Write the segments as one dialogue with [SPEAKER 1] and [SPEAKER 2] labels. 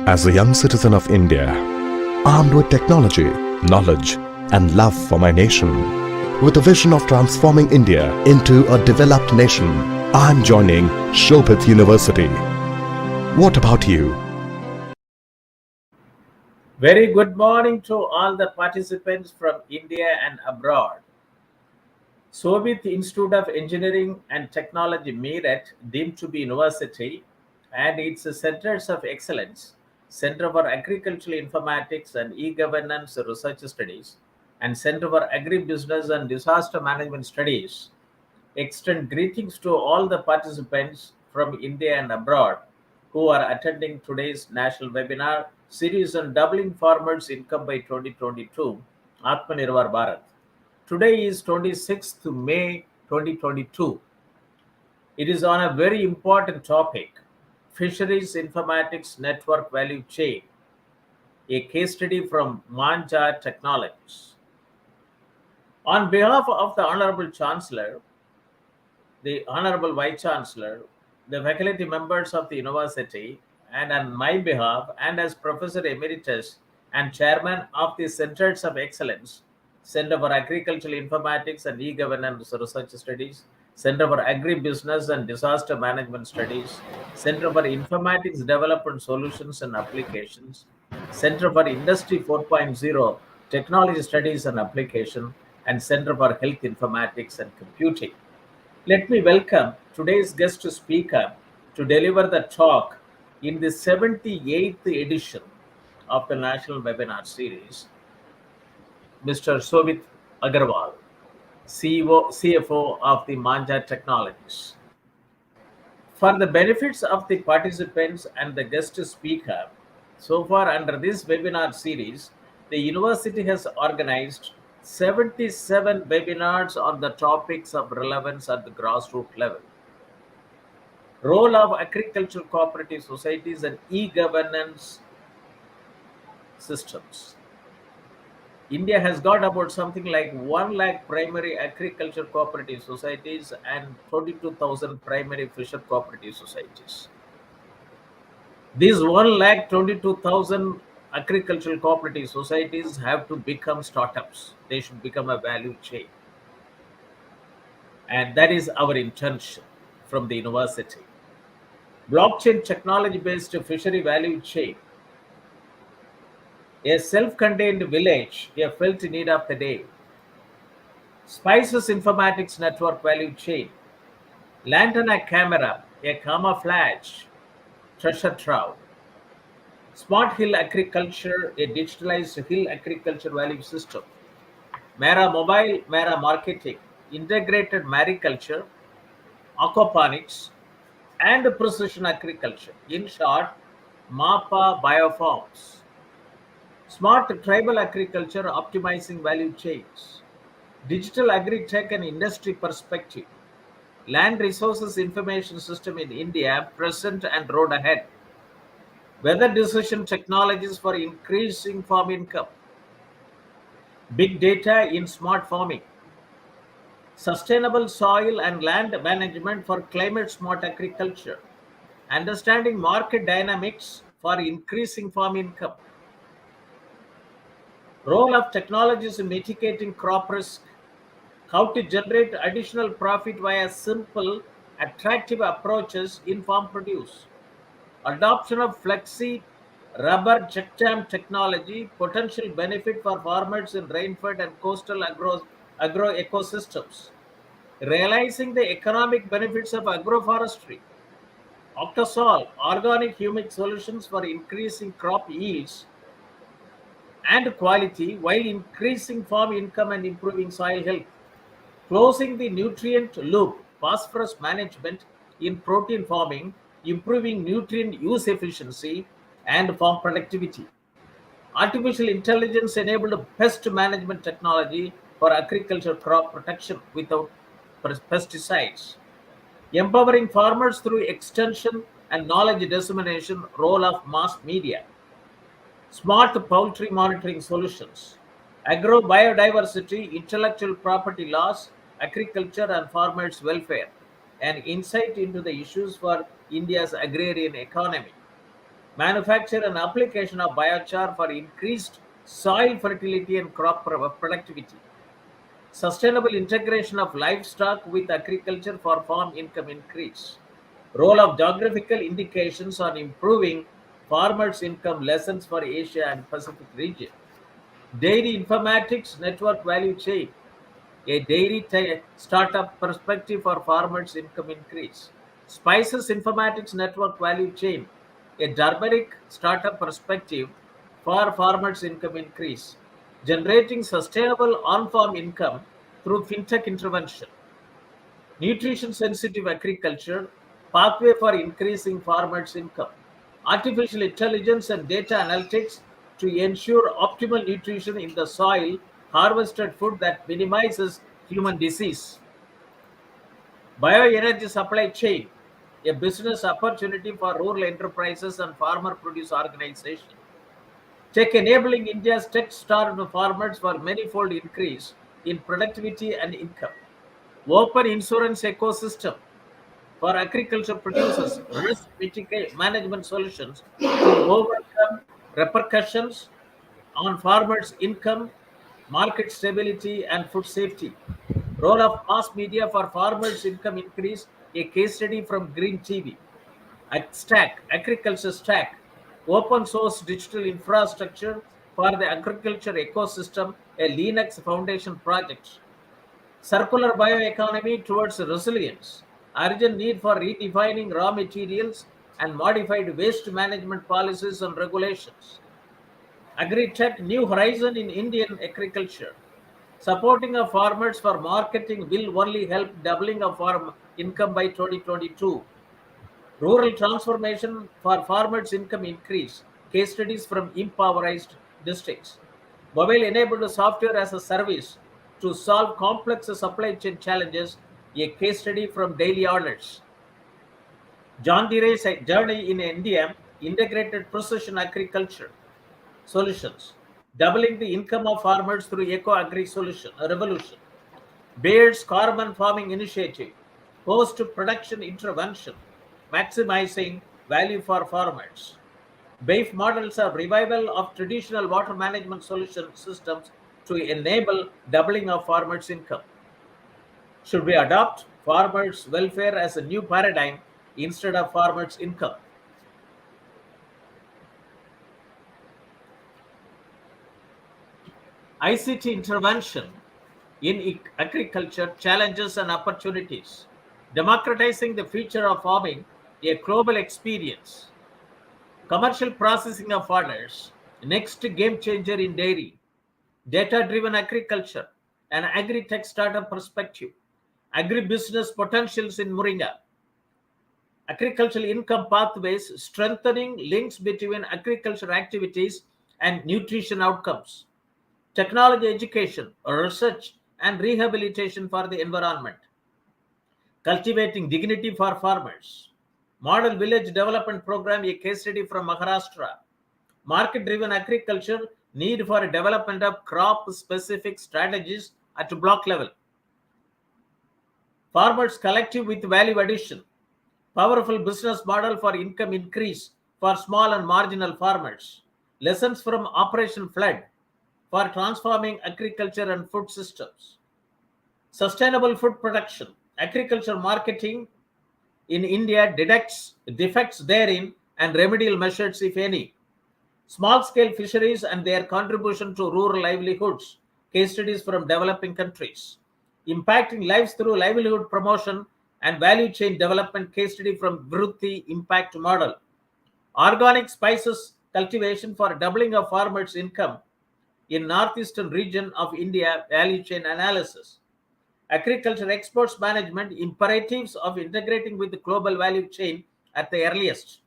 [SPEAKER 1] As a young citizen of India, armed with technology, knowledge, and love for my nation, with a vision of transforming India into a developed nation, I'm joining Shobhit University. What about you?
[SPEAKER 2] Very good morning to all the participants from India and abroad. Shobhit Institute of Engineering and Technology Meerut, deemed to be university, and its centers of excellence, Center for Agricultural Informatics and E-Governance Research Studies, and Center for Agribusiness and Disaster Management Studies, extend greetings to all the participants from India and abroad who are attending today's national webinar series on doubling farmers' income by 2022, Atmanirbhar Bharat. Today is 26th May 2022. It is on a very important topic, Fisheries Informatics Network Value Chain, a case study from Manjha Technologies. On behalf of the Honorable Chancellor, the Honorable Vice Chancellor, the faculty members of the university, and on my behalf, and as Professor Emeritus and Chairman of the Centers of Excellence, Center for Agricultural Informatics and E-Governance Research Studies, Center for Agribusiness and Disaster Management Studies, Center for Informatics Development Solutions and Applications, Center for Industry 4.0 Technology Studies and Application, and Center for Health Informatics and Computing. Let me welcome today's guest speaker to deliver the talk in the 78th edition of the National Webinar Series, Mr. Shobhit Aggarwal, CFO of the Manjha Technologies. For the benefits of the participants and the guest speaker, so far under this webinar series, the university has organized 77 webinars on the topics of relevance at the grassroots level. Role of agricultural cooperative societies and e-governance systems. India has got about something like 1 lakh primary agriculture cooperative societies and 22,000 primary fisher cooperative societies. These 1,22,000 agricultural cooperative societies have to become startups. They should become a value chain. And that is our intention from the university. Blockchain technology-based fishery value chain. A self-contained village, a felt need of the day. Spices Informatics Network value chain. Lantana camera, a camouflage treasure trove. Smart hill agriculture, a digitalized hill agriculture value system. Mera mobile, Mera marketing, integrated mariculture, aquaponics, and precision agriculture. In short, MAPA biofarms. Smart tribal agriculture, optimizing value chains. Digital agri-tech and industry perspective. Land resources information system in India, present and road ahead. Weather decision technologies for increasing farm income. Big data in smart farming. Sustainable soil and land management for climate smart agriculture. Understanding market dynamics for increasing farm income. Role of technologies in mitigating crop risk. How to generate additional profit via simple, attractive approaches in farm produce. Adoption of flexi rubber check dam technology, potential benefit for farmers in rainfed and coastal agro ecosystems. Realizing the economic benefits of agroforestry. Octosol, organic humic solutions for increasing crop yields and quality while increasing farm income and improving soil health. Closing the nutrient loop, phosphorus management in protein farming, improving nutrient use efficiency and farm productivity. Artificial intelligence enabled pest management technology for agriculture crop protection without pesticides. Empowering farmers through extension and knowledge dissemination, role of mass media. Smart poultry monitoring solutions. Agro biodiversity, intellectual property laws, agriculture and farmers' welfare, and insight into the issues for India's agrarian economy. manufacture and application of biochar for increased soil fertility and crop productivity, sustainable integration of livestock with agriculture for farm income increase, role of geographical indications on improving farmers' income, lessons for Asia and Pacific region, dairy informatics network value chain, a dairy startup perspective for farmers' income increase, spices informatics network value chain, a turmeric startup perspective for farmers' income increase, generating sustainable on-farm income through fintech intervention, nutrition sensitive agriculture, pathway for increasing farmers' income, artificial intelligence and data analytics to ensure optimal nutrition in the soil, harvested food that minimizes human disease, bioenergy supply chain, a business opportunity for rural enterprises and farmer produce organization, tech enabling India's tech starved farmers for manifold increase in productivity and income, open insurance ecosystem for agriculture producers, risk management solutions to overcome repercussions on farmers' income, market stability, and food safety. Role of mass media for farmers' income increase, a case study from Green TV. Stack, agriculture stack, open source digital infrastructure for the agriculture ecosystem, a Linux Foundation project. Circular bioeconomy towards resilience. Urgent need for redefining raw materials and modified waste management policies and regulations. Agri-Tech New Horizon in Indian agriculture. Supporting of farmers for marketing will only help doubling of farm income by 2022. Rural transformation for farmers' income increase. Case studies from impoverished districts. Mobile-enabled software as a service to solve complex supply chain challenges. A case study from Daily Orders. John Deere's journey in India, integrated precision agriculture solutions, doubling the income of farmers through eco-agri solution revolution. Bayer's carbon farming initiative, post-production intervention, maximizing value for farmers. BAIF models are revival of traditional water management solution systems to enable doubling of farmers' income. Should we adopt farmers' welfare as a new paradigm instead of farmers' income? ICT intervention in agriculture, challenges and opportunities, democratizing the future of farming, a global experience, commercial processing of orders, next game changer in dairy, data-driven agriculture, an agri-tech startup perspective, agribusiness potentials in Moringa, agricultural income pathways, strengthening links between agriculture activities and nutrition outcomes, technology education, research, and rehabilitation for the environment, cultivating dignity for farmers, model village development program, a case study from Maharashtra, market driven agriculture, need for development of crop specific strategies at block level, farmers collective with value addition, powerful business model for income increase for small and marginal farmers, lessons from Operation Flood for transforming agriculture and food systems, sustainable food production, agriculture marketing in India detects defects therein and remedial measures, if any, small scale fisheries and their contribution to rural livelihoods, case studies from developing countries, impacting lives through livelihood promotion and value chain development, case study from Vritti impact model, organic spices cultivation for doubling of farmers' income in northeastern region of India, value chain analysis, agriculture exports management, imperatives of integrating with the global value chain at the earliest,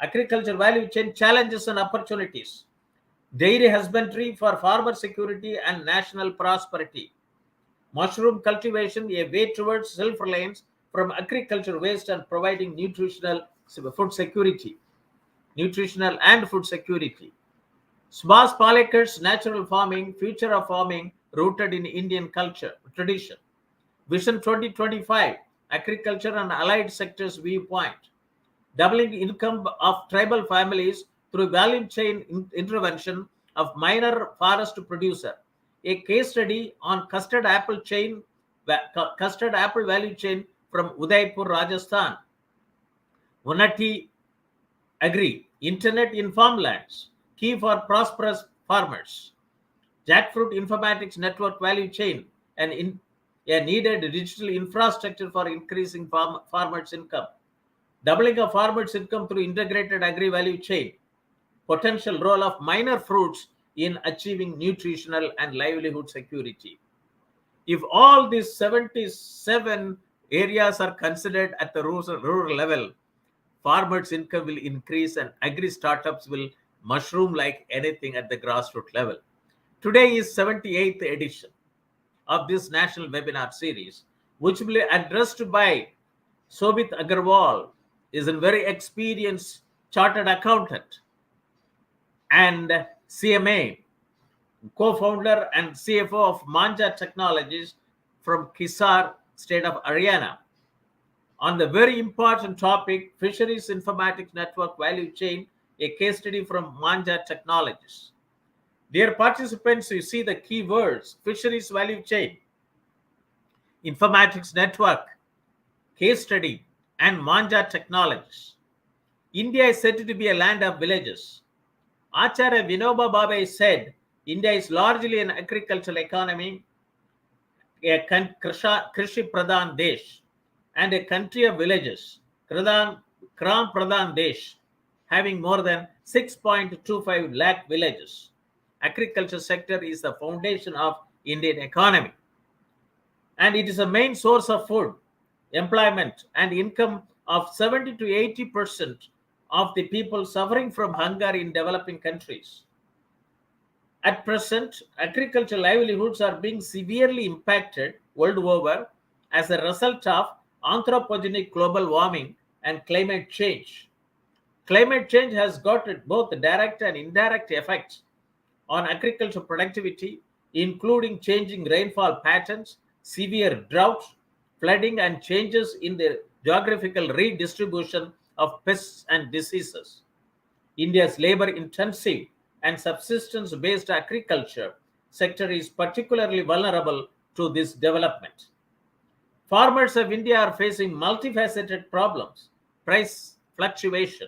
[SPEAKER 2] agriculture value chain challenges and opportunities, dairy husbandry for farmer security and national prosperity, mushroom cultivation, a way towards self-reliance from agriculture waste and providing food security, nutritional and food security. Subhas Palekar's natural farming, future of farming rooted in Indian culture, tradition. Vision 2025, agriculture and allied sectors viewpoint. doubling income of tribal families through value chain intervention of minor forest producer. A case study on custard apple value chain from Udaipur, Rajasthan. Unnati Agri, Internet in farmlands, key for prosperous farmers. Jackfruit Informatics Network value chain, a needed digital infrastructure for increasing farmers' income. Doubling of farmers' income through integrated agri value chain. Potential role of minor fruits in achieving nutritional and livelihood security. If all these 77 areas are considered at the rural level, farmers' income will increase and agri startups will mushroom like anything at the grassroots level. Today is 78th edition of this national webinar series, which will be addressed by Shobhit Aggarwal, is a very experienced chartered accountant and CMA, co-founder and CFO of Manjha Technologies from Hisar, state of Haryana, on the very important topic, Fisheries Informatics Network Value Chain, a case study from Manjha Technologies. Dear participants, you see the key words: Fisheries Value Chain, Informatics Network, case study, and Manjha Technologies. India is said to be a land of villages. Acharya Vinoba Bhave said, India is largely an agricultural economy, a Krishi Pradhan Desh, and a country of villages, Kram Pradhan Desh, having more than 6.25 lakh villages. Agriculture sector is the foundation of Indian economy, and it is a main source of food, employment, and income of 70 to 80% of the people suffering from hunger in developing countries. At present, agricultural livelihoods are being severely impacted world over as a result of anthropogenic global warming and climate change. Climate change has got both direct and indirect effects on agricultural productivity, including changing rainfall patterns, severe droughts, flooding, and changes in the geographical redistribution of pests and diseases. India's labor-intensive and subsistence-based agriculture sector is particularly vulnerable to this development. Farmers of India are facing multifaceted problems: price fluctuation,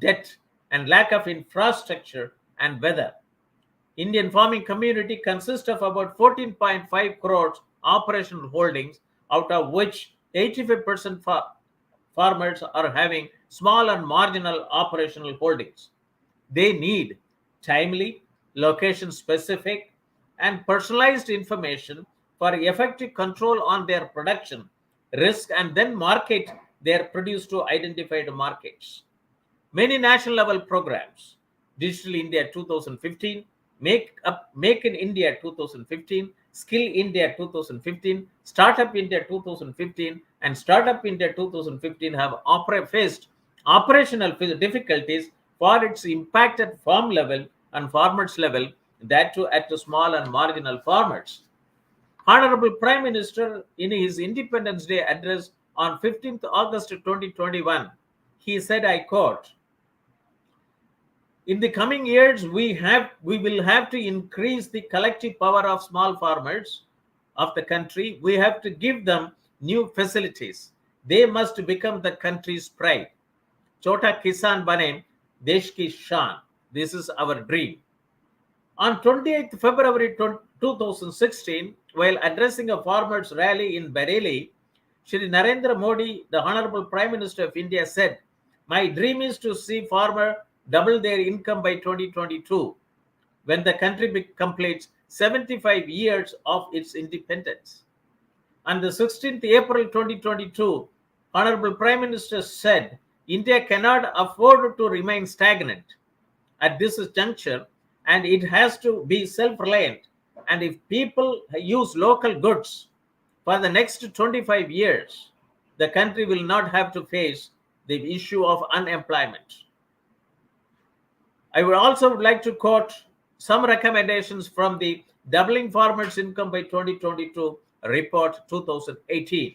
[SPEAKER 2] debt, and lack of infrastructure and weather. Indian farming community consists of about 14.5 crores operational holdings, out of which 85% farmers are having small and marginal operational holdings. They need timely, location-specific, and personalized information for effective control on their production risk and then market their produce to identified markets. Many national level programs, Digital India 2015, Make in India 2015, Skill India 2015, Startup India 2015, and Startup India 2015 have faced operational difficulties for its impact at farm level and farmers level, that too at the small and marginal farmers. Honorable Prime Minister, in his Independence Day address on 15th August 2021, he said, I quote, in the coming years, we will have to increase the collective power of small farmers of the country. We have to give them new facilities. They must become the country's pride. Chota Kisan Bane, Desh Ki Shan. This is our dream. On 28th February 2016, while addressing a farmers' rally in Bareilly, Shri Narendra Modi, the Honorable Prime Minister of India, said, my dream is to see farmers double their income by 2022, when the country completes 75 years of its independence. On the 16th April 2022, Honorable Prime Minister said, India cannot afford to remain stagnant at this juncture, and it has to be self-reliant. And if people use local goods for the next 25 years, the country will not have to face the issue of unemployment. I would also like to quote some recommendations from the Doubling Farmers' Income by 2022 report 2018,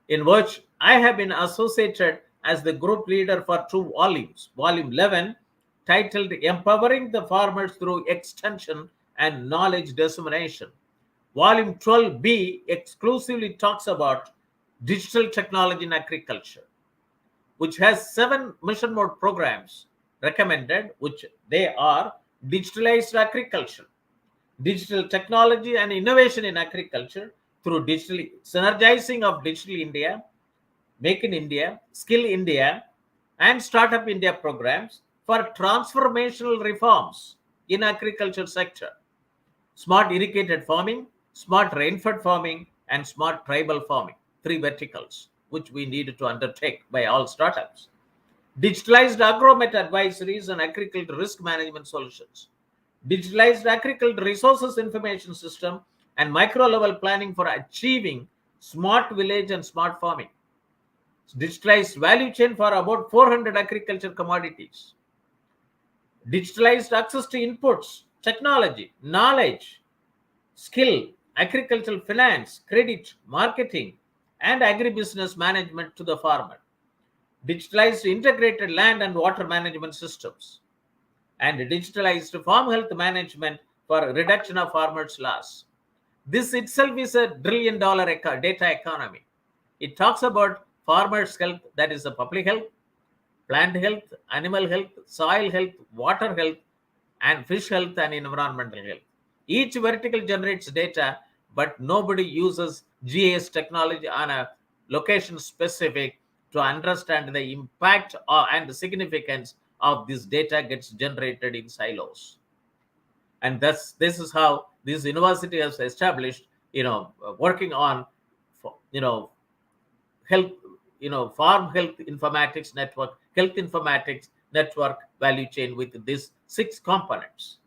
[SPEAKER 2] in which I have been associated as the group leader for 2 volumes. Volume 11, titled Empowering the Farmers Through Extension and Knowledge Dissemination. Volume 12B exclusively talks about digital technology in agriculture, which has 7 mission mode programs recommended, which they are digitalized agriculture, digital technology and innovation in agriculture through digital synergizing of Digital India, Make in India, Skill India, and Startup India programs for transformational reforms in agriculture sector, smart irrigated farming, smart rainfed farming, and smart tribal farming, 3 verticals which we needed to undertake by all startups. Digitalized agromet advisories and agriculture risk management solutions, digitalized agriculture resources information system, and micro level planning for achieving smart village and smart farming, digitalized value chain for about 400 agriculture commodities, digitalized access to inputs, technology, knowledge, skill, agricultural finance, credit, marketing, and agribusiness management to the farmer, digitalized integrated land and water management systems, and digitalized farm health management for reduction of farmers' loss. This itself is a $1 trillion data economy. It talks about farmers' health, that is the public health, plant health, animal health, soil health, water health, and fish health and environmental health. Each vertical generates data, but nobody uses GIS technology on a location specific to understand the impact and the significance of this data gets generated in silos. And this is how this university has established, working on, health, farm health informatics network, health informatics network value chain with these 6 components.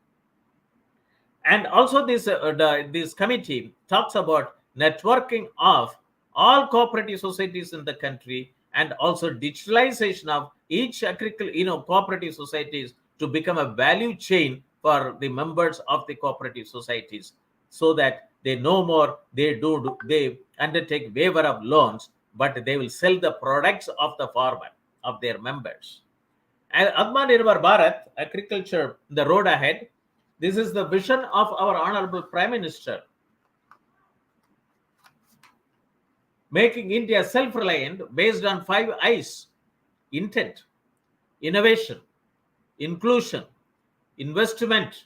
[SPEAKER 2] And also this committee talks about networking of all cooperative societies in the country, and also digitalization of each cooperative societies to become a value chain for the members of the cooperative societies, so that they no more they undertake waiver of loans, but they will sell the products of the farmer, of their members. And Atmanirbhar Bharat, agriculture, the road ahead. This is the vision of our Honorable Prime Minister, making India self-reliant based on 5 I's: intent, innovation, inclusion, investment,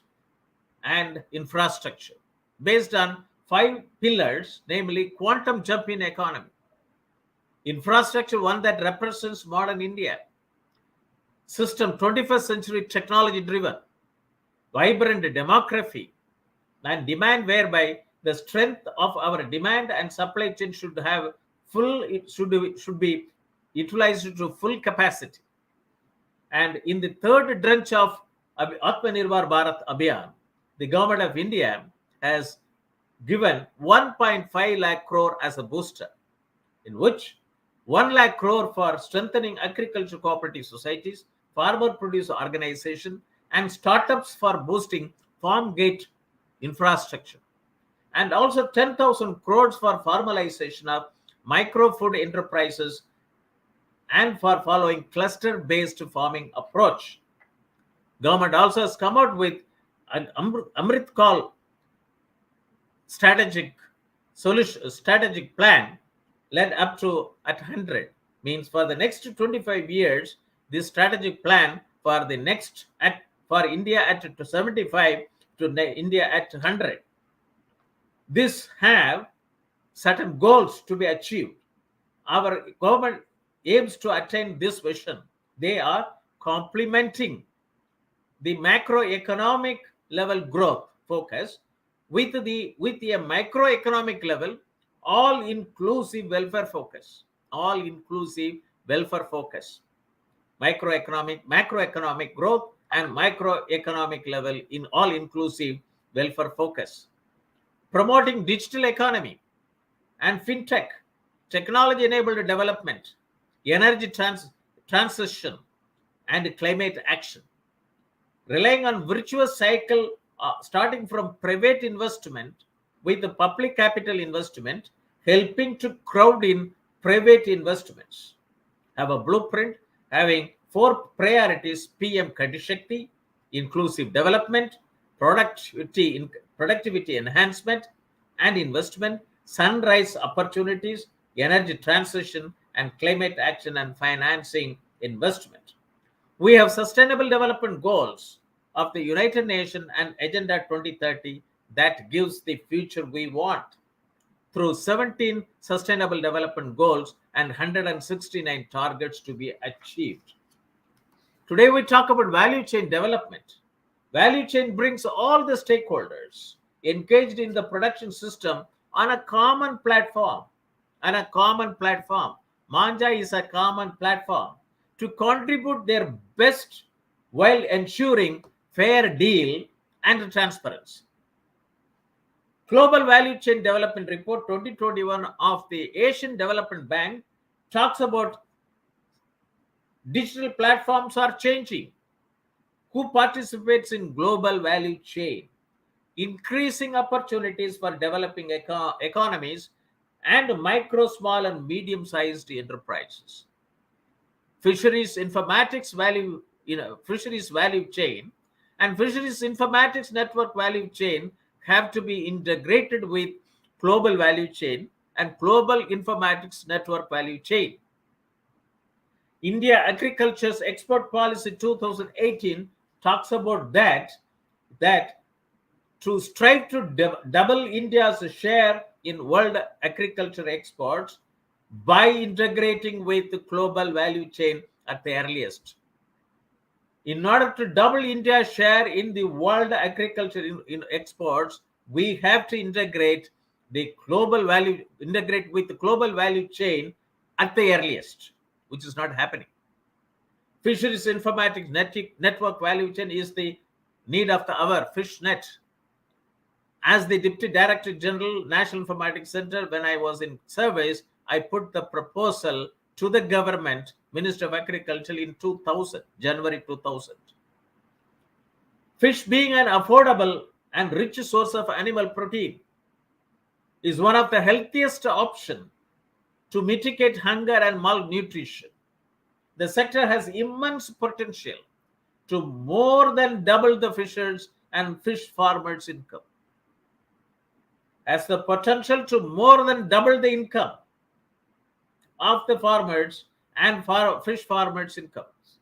[SPEAKER 2] and infrastructure, based on 5 pillars, namely quantum jump in economy, infrastructure, one that represents modern India, system 21st century technology driven, vibrant demography, and demand, whereby the strength of our demand and supply chain should be utilized to full capacity. And in the third tranche of Atmanirbhar Bharat Abhiyan, the government of India has given 1.5 lakh crore as a booster, in which 1 lakh crore for strengthening agriculture cooperative societies, farmer producer organization, and startups for boosting farm gate infrastructure, and also 10,000 crores for formalization of micro food enterprises and for following cluster-based farming approach. Government also has come out with an Amrit Call strategic plan led up to at 100, means for the next 25 years, this strategic plan for the next for India at 75 to India at 100. This have certain goals to be achieved. Our government aims to attain this vision. They are complementing the macroeconomic level growth focus with a microeconomic level all-inclusive welfare focus. All-inclusive welfare focus. Macroeconomic growth and microeconomic level in all-inclusive welfare focus. Promoting digital economy and fintech, technology-enabled development, energy transition, and climate action. Relying on virtuous cycle starting from private investment with the public capital investment, helping to crowd in private investments. have a blueprint having 4 priorities: PM Kadishakti, inclusive development, productivity enhancement and investment, sunrise opportunities, energy transition, and climate action and financing investment. We have sustainable development goals of the United Nations and Agenda 2030 that gives the future we want through 17 sustainable development goals and 169 targets to be achieved. Today we talk about value chain development. Value chain brings all the stakeholders engaged in the production system on a common platform. Manjha is a common platform to contribute their best while ensuring fair deal and transparency. Global Value Chain Development Report 2021 of the Asian Development Bank talks about digital platforms are changing. Who participates in global value chain? Increasing opportunities for developing economies and micro, small, and medium-sized enterprises. Fisheries Informatics Fisheries Value Chain and Fisheries Informatics Network Value Chain have to be integrated with Global Value Chain and Global Informatics Network Value Chain. India Agriculture's Export Policy 2018 talks about that to strive to double India's share in world agriculture exports by integrating with the global value chain at the earliest. In order to double India's share in the world agriculture in exports, we have to integrate with the global value chain at the earliest, which is not happening. Fisheries Informatics Network Value Chain is the need of the hour, FishNet. As the Deputy Director General, National Informatics Center, when I was in service, I put the proposal to the government, Minister of Agriculture in 2000, January 2000. Fish being an affordable and rich source of animal protein is one of the healthiest options to mitigate hunger and malnutrition. The sector has immense potential to more than double the fishers and fish farmers' income. Has the potential to more than double the income of the farmers and fish farmers' incomes.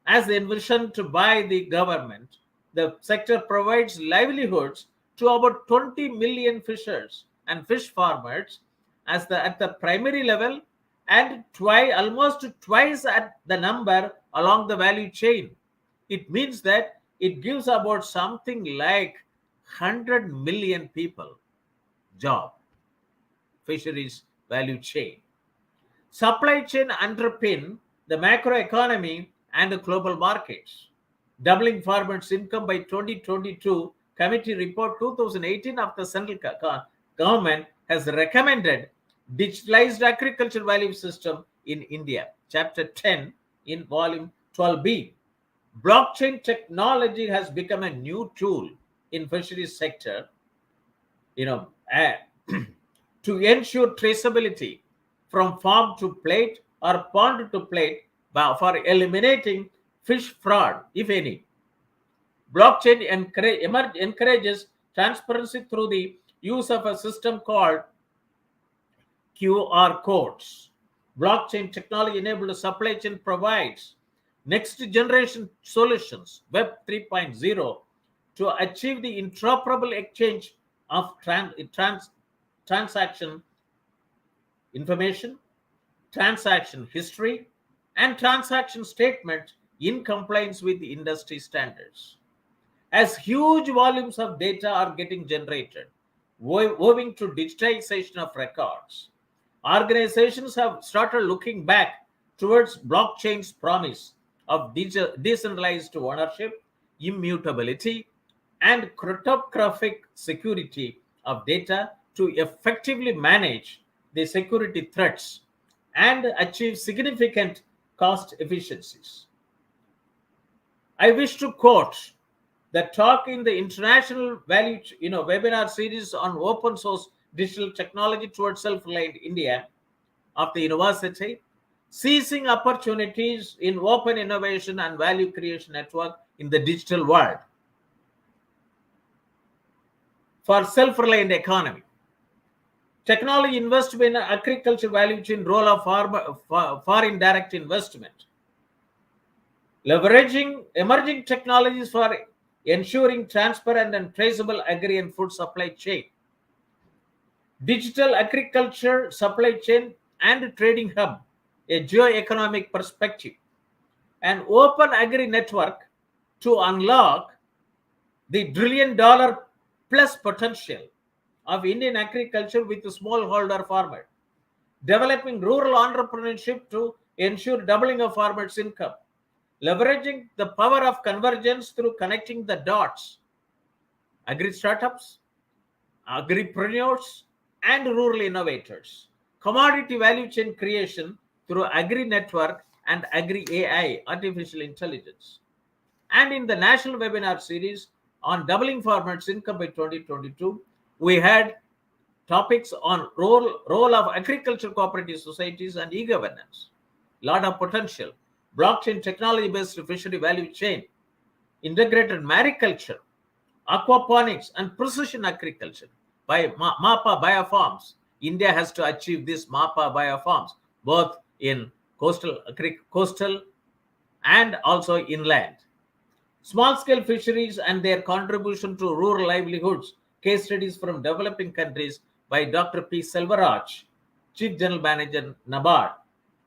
[SPEAKER 2] As envisioned by the government, the sector provides livelihoods to about 20 million fishers and fish farmers at the primary level and almost twice at the number along the value chain. It means that it gives about something like 100 million people job. Fisheries value chain. Supply chain underpin the macroeconomy and the global markets. Doubling farmers' income by 2022, Committee Report 2018 of the Central Government has recommended digitalized agriculture value system in India. Chapter 10 in volume 12b. Blockchain technology has become a new tool in fisheries sector, to ensure traceability from farm to plate or pond to plate for eliminating fish fraud, if any. Blockchain encourages transparency through the use of a system called QR codes. Blockchain technology enabled supply chain provides next generation solutions, Web 3.0, to achieve the interoperable exchange of transaction information, transaction history, and transaction statement in compliance with the industry standards. As huge volumes of data are getting generated, owing to digitization of records, organizations have started looking back towards blockchain's promise of decentralized ownership, immutability, and cryptographic security of data to effectively manage the security threats and achieve significant cost efficiencies. I wish to quote the talk in the international webinar series on open source digital technology towards self-reliant India of the university, seizing opportunities in open innovation and value creation network in the digital world for self-reliant economy. Technology investment in agriculture value chain role of foreign direct investment. Leveraging emerging technologies for ensuring transparent and traceable agri and food supply chain. Digital agriculture supply chain and trading hub, a geo-economic perspective. An open agri network to unlock the $1 trillion plus potential of Indian agriculture with the smallholder farmer. Developing rural entrepreneurship to ensure doubling of farmers' income. Leveraging the power of convergence through connecting the dots. Agri startups, agripreneurs, and rural innovators. Commodity value chain creation through agri network and agri AI, artificial intelligence. And in the national webinar series on doubling farmers' income by 2022, we had topics on role of agricultural cooperative societies and e-governance. Lot of potential. Blockchain technology-based fishery value chain, integrated mariculture, aquaponics, and precision agriculture by MAPA biofarms. India has to achieve this MAPA biofarms, both in coastal and also inland. Small-scale fisheries and their contribution to rural livelihoods. Case studies from developing countries by Dr. P. Selvaraj, Chief General Manager, NABARD.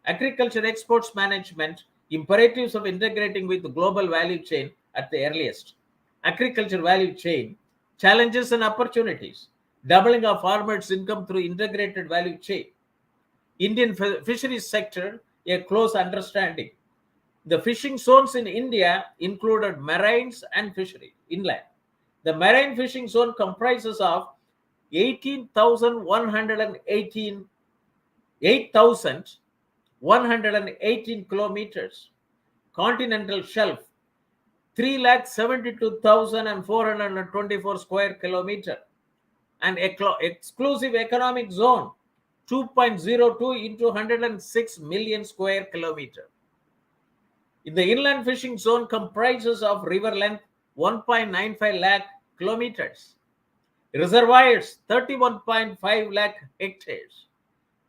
[SPEAKER 2] Agriculture exports management, imperatives of integrating with the global value chain at the earliest. Agriculture value chain, challenges and opportunities. Doubling of farmers' income through integrated value chain. Indian fisheries sector, a close understanding. The fishing zones in India included marines and fishery inland. The marine fishing zone comprises of 8,118 kilometers, continental shelf, 3,72,424 square kilometer, and exclusive economic zone, 2.02 into 106 million square kilometer. In the inland fishing zone comprises of river length 1.95 lakh kilometers, reservoirs 31.5 lakh hectares,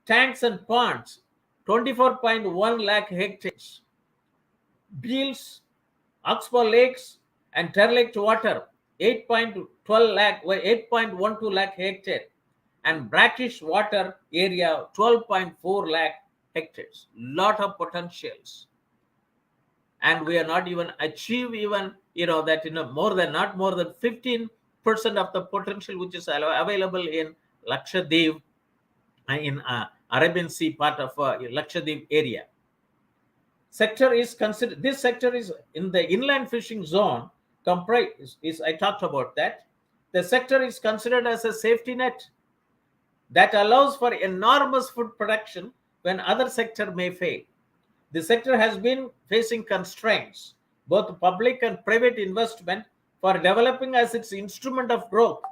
[SPEAKER 2] tanks and ponds 24.1 lakh hectares, beels, oxbow lakes and derelict water 8.12 lakh hectare, and brackish water area 12.4 lakh hectares. Lot of potentials. And we are not even achieve even that more than 15% of the potential which is available in Lakshadweep, in Arabian Sea part of Lakshadweep area. This sector is in the inland fishing zone I talked about that. The sector is considered as a safety net that allows for enormous food production when other sector may fail. The sector has been facing constraints, both public and private investment for developing as its instrument of growth.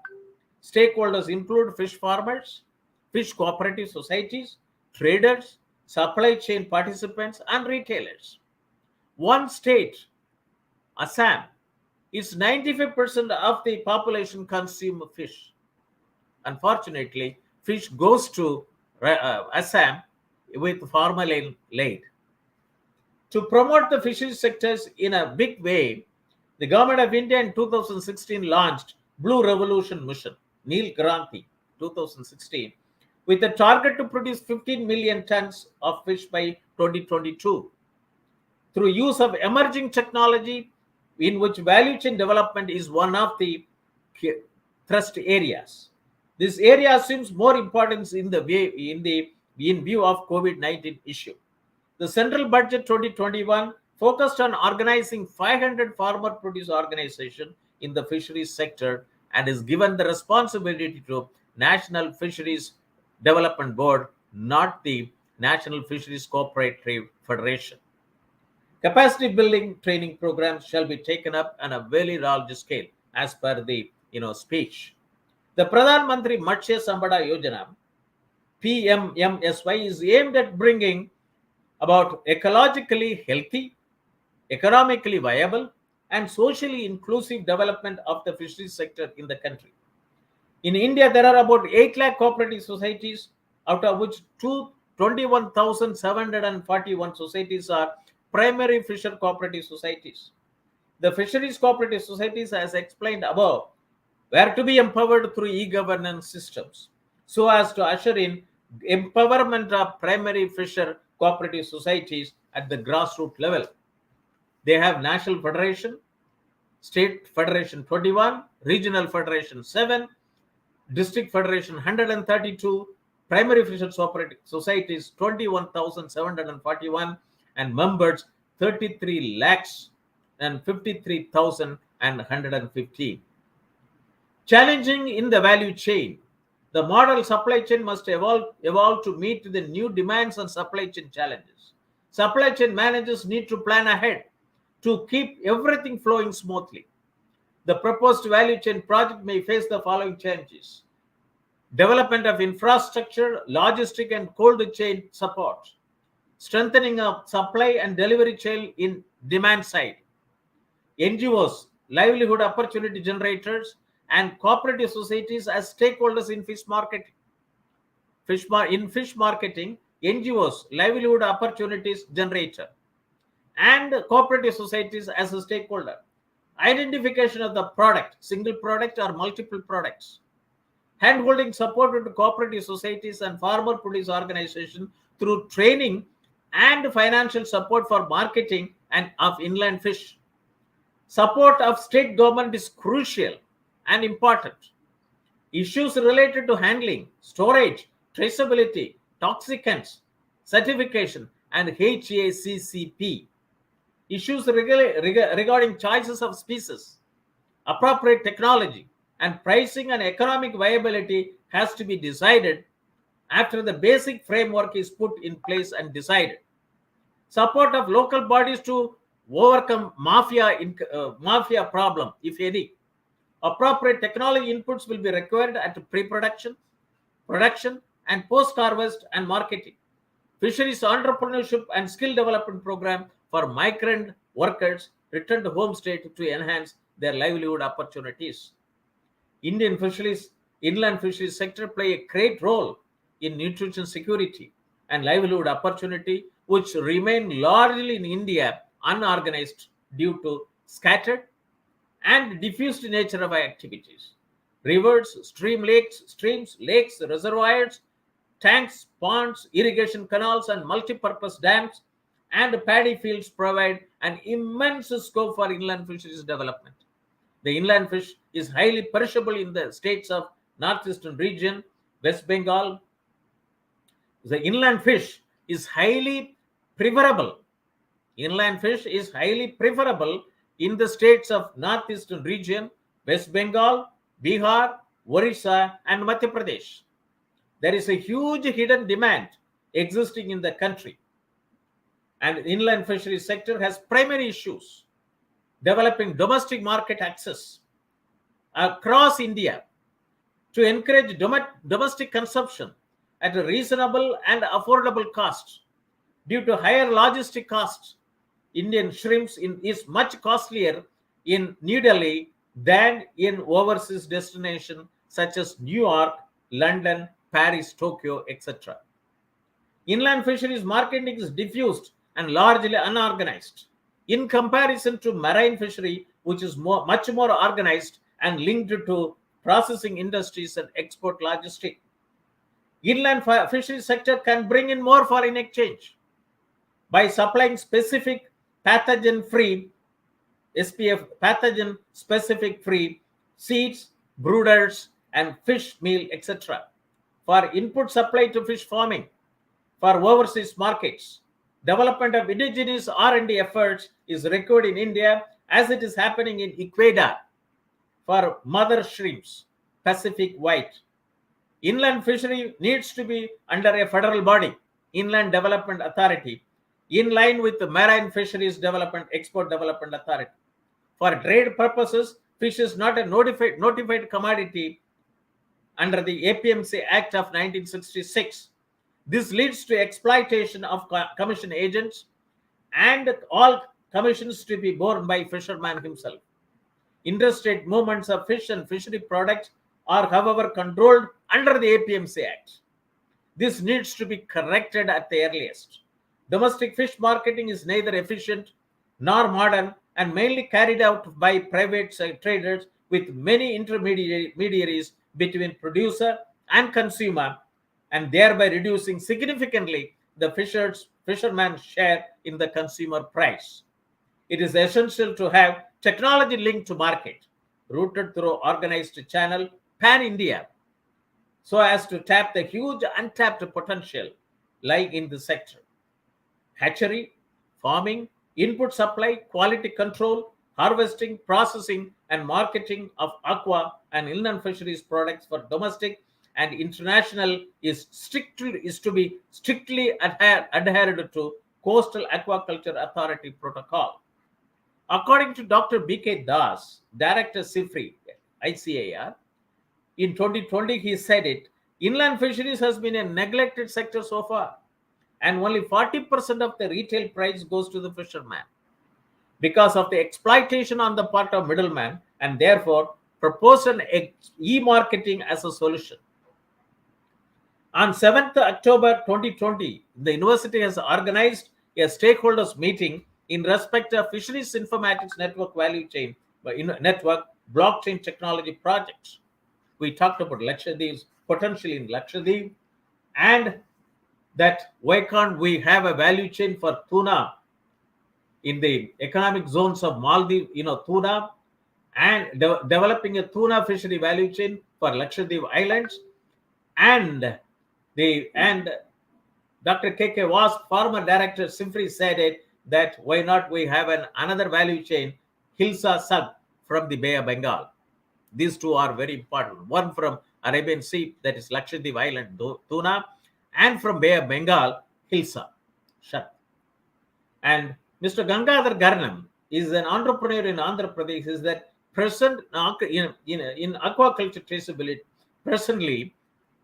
[SPEAKER 2] Stakeholders include fish farmers, fish cooperative societies, traders, supply chain participants, and retailers. One state, Assam, is 95% of the population consume fish. Unfortunately, fish goes to Assam with formalin laid. To promote the fisheries sectors in a big way, the Government of India in 2016 launched Blue Revolution Mission, Neel Kranti, 2016, with a target to produce 15 million tons of fish by 2022. Through use of emerging technology, in which value chain development is one of the thrust areas. This area assumes more importance in view of COVID-19 issue. The Central Budget 2021 focused on organizing 500 farmer produce organizations in the fisheries sector and is given the responsibility to National Fisheries Development Board, not the National Fisheries Cooperative Federation. Capacity building training programs shall be taken up on a very large scale as per the speech. The Pradhan Mantri Matsya Sampada Yojana, PMMSY, is aimed at bringing about ecologically healthy, economically viable, and socially inclusive development of the fisheries sector in the country. In India, there are about 8 lakh cooperative societies, out of which 21,741 societies are primary fisher cooperative societies. The fisheries cooperative societies, as explained above, were to be empowered through e-governance systems so as to usher in empowerment of primary fisher cooperative societies at the grassroots level. They have National Federation, State Federation 21, Regional Federation 7, District Federation 132, Primary Fisheries Societies 21,741, and members 33 lakhs and 53,115. Challenging in the value chain. The model supply chain must evolve to meet the new demands and supply chain challenges. Supply chain managers need to plan ahead to keep everything flowing smoothly. The proposed value chain project may face the following challenges: development of infrastructure, logistic and cold chain support, strengthening of supply and delivery chain in demand side, NGOs, livelihood opportunity generators, and cooperative societies as stakeholders in fish marketing. In fish marketing, NGOs, livelihood opportunities generator, and cooperative societies as a stakeholder. Identification of the product, single product or multiple products. Handholding support to cooperative societies and farmer produce organizations through training and financial support for marketing and of inland fish. Support of state government is crucial and important. Issues related to handling, storage, traceability, toxicants, certification, and HACCP. Issues regarding choices of species, appropriate technology, and pricing and economic viability has to be decided after the basic framework is put in place and decided. Support of local bodies to overcome mafia problem, if any. Appropriate technology inputs will be required at pre-production, production, and post-harvest and marketing. Fisheries entrepreneurship and skill development program for migrant workers returned to home state to enhance their livelihood opportunities. Indian fisheries, inland fisheries sector play a great role in nutrition security and livelihood opportunity, which remain largely in India unorganized due to scattered and diffused nature of our activities. Rivers, streams, lakes, reservoirs, tanks, ponds, irrigation canals, and multi-purpose dams and paddy fields provide an immense scope for inland fisheries development. The inland fish is highly perishable in the states of northeastern region, West Bengal. The inland fish is highly preferable. Inland fish is highly preferable in the states of northeastern region, West Bengal, Bihar, Orissa, and Madhya Pradesh. There is a huge hidden demand existing in the country, and the inland fisheries sector has primary issues developing domestic market access across India to encourage domestic consumption at a reasonable and affordable cost. Due to higher logistic costs, Indian shrimps is much costlier in New Delhi than in overseas destinations such as New York, London, Paris, Tokyo, etc. Inland fisheries marketing is diffused and largely unorganized in comparison to marine fishery, which is much more organized and linked to processing industries and export logistics. Inland fisheries sector can bring in more foreign exchange by supplying specific pathogen-free SPF, pathogen-specific free seeds, brooders, and fish meal, etc. for input supply to fish farming for overseas markets. Development of indigenous R&D efforts is required in India as it is happening in Ecuador for mother shrimps, Pacific white. Inland fishery needs to be under a federal body, Inland Development Authority, in line with the Marine Fisheries Development Export Development Authority. For trade purposes, fish is not a notified commodity under the APMC Act of 1966. This leads to exploitation of commission agents and all commissions to be borne by fisherman himself. Interstate movements of fish and fishery products are, however, controlled under the APMC Act. This needs to be corrected at the earliest. Domestic fish marketing is neither efficient nor modern and mainly carried out by private traders with many intermediaries between producer and consumer, and thereby reducing significantly the fisherman's share in the consumer price. It is essential to have technology linked to market, routed through organized channel pan-India, so as to tap the huge untapped potential lying in the sector. Hatchery, farming, input supply, quality control, harvesting, processing, and marketing of aqua and inland fisheries products for domestic and international is to be strictly adhered to Coastal Aquaculture Authority protocol. According to Dr. B.K. Das, Director CIFRI, ICAR, in 2020 he said it, inland fisheries has been a neglected sector so far, and only 40% of the retail price goes to the fisherman because of the exploitation on the part of middlemen, and therefore proposed an e-marketing as a solution. On 7th October 2020, the university has organized a stakeholders meeting in respect of Fisheries Informatics Network Value Chain Network blockchain technology projects. We talked about Lakshadweep, potentially in Lakshadweep, and that why can't we have a value chain for tuna in the economic zones of Maldives, tuna, and developing a tuna fishery value chain for Lakshadweep Islands, and Dr. K.K. Wasp, former director CIFRI, said it that why not we have another value chain, Hisar sub from the Bay of Bengal. These two are very important. One from Arabian Sea, that is Lakshadweep Island tuna, and from Bay of Bengal, Hisar. And Mr. Gangadhar Garnam is an entrepreneur in Andhra Pradesh. Is that present in aquaculture traceability? Presently,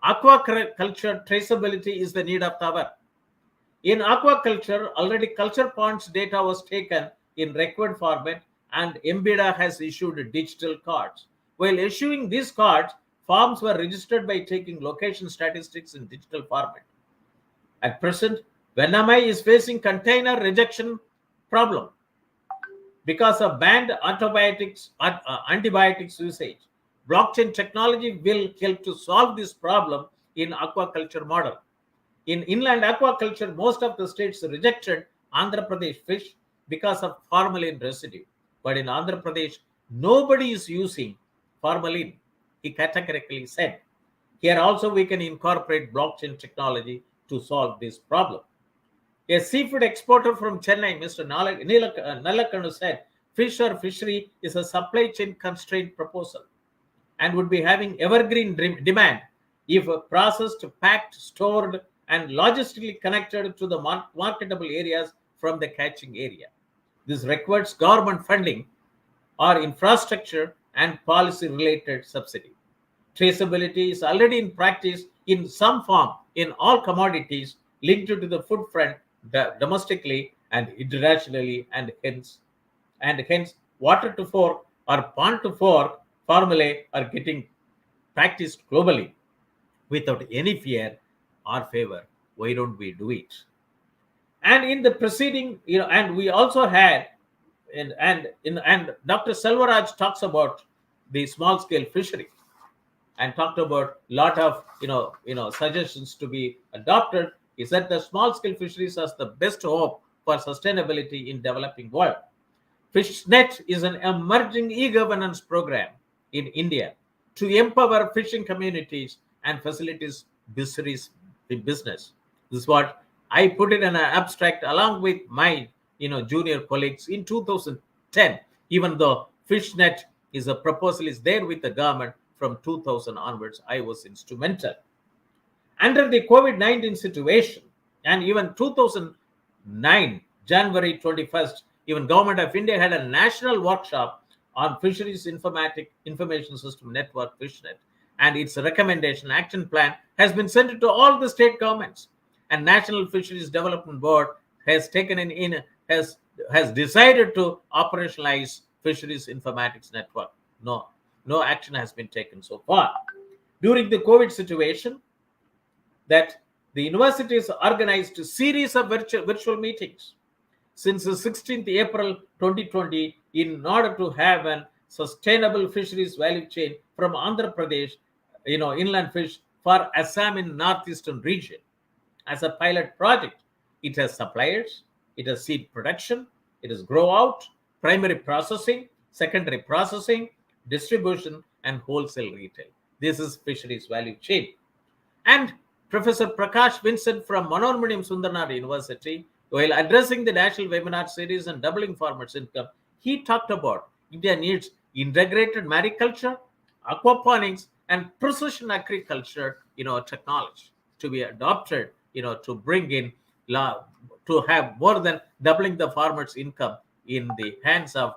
[SPEAKER 2] aquaculture traceability is the need of the hour. In aquaculture, already culture ponds data was taken in record format, and MBDA has issued digital cards. While issuing these cards, farms were registered by taking location statistics in digital format. At present, Vennamai is facing container rejection problem because of banned antibiotics usage. Blockchain technology will help to solve this problem in aquaculture model. In inland aquaculture, most of the states rejected Andhra Pradesh fish because of formalin residue. But in Andhra Pradesh, nobody is using formalin, he categorically said. Here also we can incorporate blockchain technology to solve this problem. A seafood exporter from Chennai, Mr. Nalakanu, said, fish or fishery is a supply chain constraint proposal and would be having evergreen demand if processed, packed, stored, and logistically connected to the marketable areas from the catching area. This requires government funding or infrastructure and policy-related subsidy. Traceability is already in practice in some form in all commodities linked to the food front domestically and internationally, and hence water to fork or pond to fork formulae are getting practiced globally without any fear or favor. Why don't we do it? And in the preceding, and we also had, and Dr. Selvaraj talks about the small scale fishery and talked about a lot of suggestions to be adopted. He said the small scale fisheries are the best hope for sustainability in developing world. FishNet is an emerging e-governance program in India to empower fishing communities and facilities fisheries business. This is what I put it in an abstract along with my junior colleagues in 2010, even though FishNet is a proposal is there with the government from 2000 onwards. I was instrumental. Under the COVID-19 situation, and even 2009, January 21st, even Government of India had a national workshop on Fisheries Information System Network, FishNet, and its recommendation action plan has been sent to all the state governments. and National Fisheries Development Board has taken has decided to operationalize Fisheries Informatics Network. No action has been taken so far. During the COVID situation, that the universities organized a series of virtual meetings since the 16th April 2020 in order to have a sustainable fisheries value chain from Andhra Pradesh, inland fish for Assam in northeastern region. As a pilot project, it has suppliers, it has seed production, it has grow out, primary processing, secondary processing, distribution, and wholesale retail. This is fisheries value chain. And Professor Prakash Vincent from Manoormaniam Sundarnath University, while addressing the national webinar series on doubling farmers' income, he talked about India needs integrated mariculture, aquaponics, and precision agriculture, technology to be adopted, to bring in to have more than doubling the farmers' income in the hands of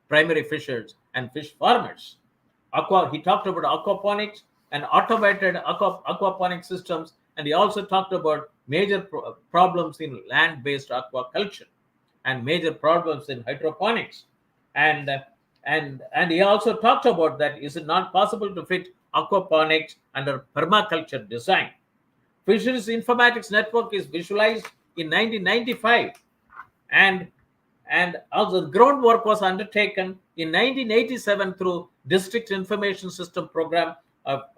[SPEAKER 2] primary fishers and fish farmers. He talked about aquaponics and automated aquaponic systems, and he also talked about major problems in land-based aquaculture and major problems in hydroponics. And he also talked about that is it not possible to fit aquaponics under permaculture design. Fisheries Informatics Network is visualized in 1995, and also the groundwork was undertaken in 1987 through District Information System Program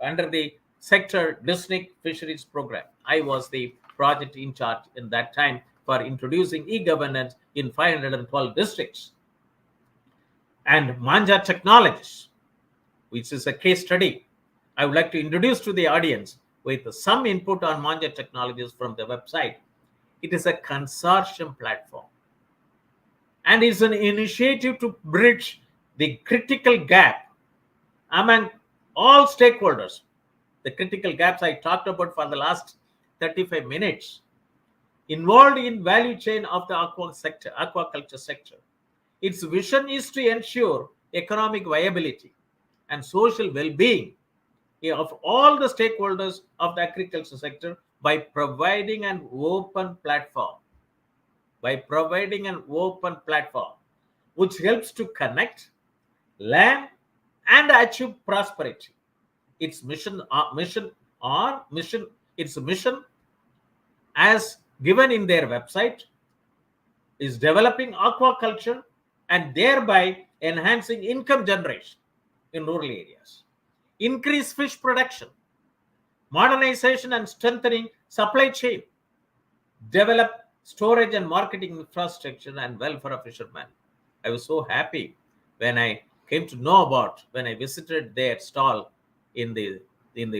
[SPEAKER 2] under the Sector District Fisheries Program. I was the project in charge in that time for introducing e-governance in 512 districts. And Manjha Technologies, which is a case study, I would like to introduce to the audience with some input on Manjha Technologies from the website. It is a consortium platform, and is an initiative to bridge the critical gap among all stakeholders. The critical gaps I talked about for the last 35 minutes involved in value chain of the aquaculture sector. Its vision is to ensure economic viability and social well-being of all the stakeholders of the agriculture sector by providing an open platform. Which helps to connect, learn, and achieve prosperity. Its mission, as given in their website, is developing aquaculture and thereby enhancing income generation in rural areas, increase fish production, modernization and strengthening supply chain, develop storage and marketing infrastructure, and welfare of fishermen. I was so happy when I came to know about, when I visited their stall in the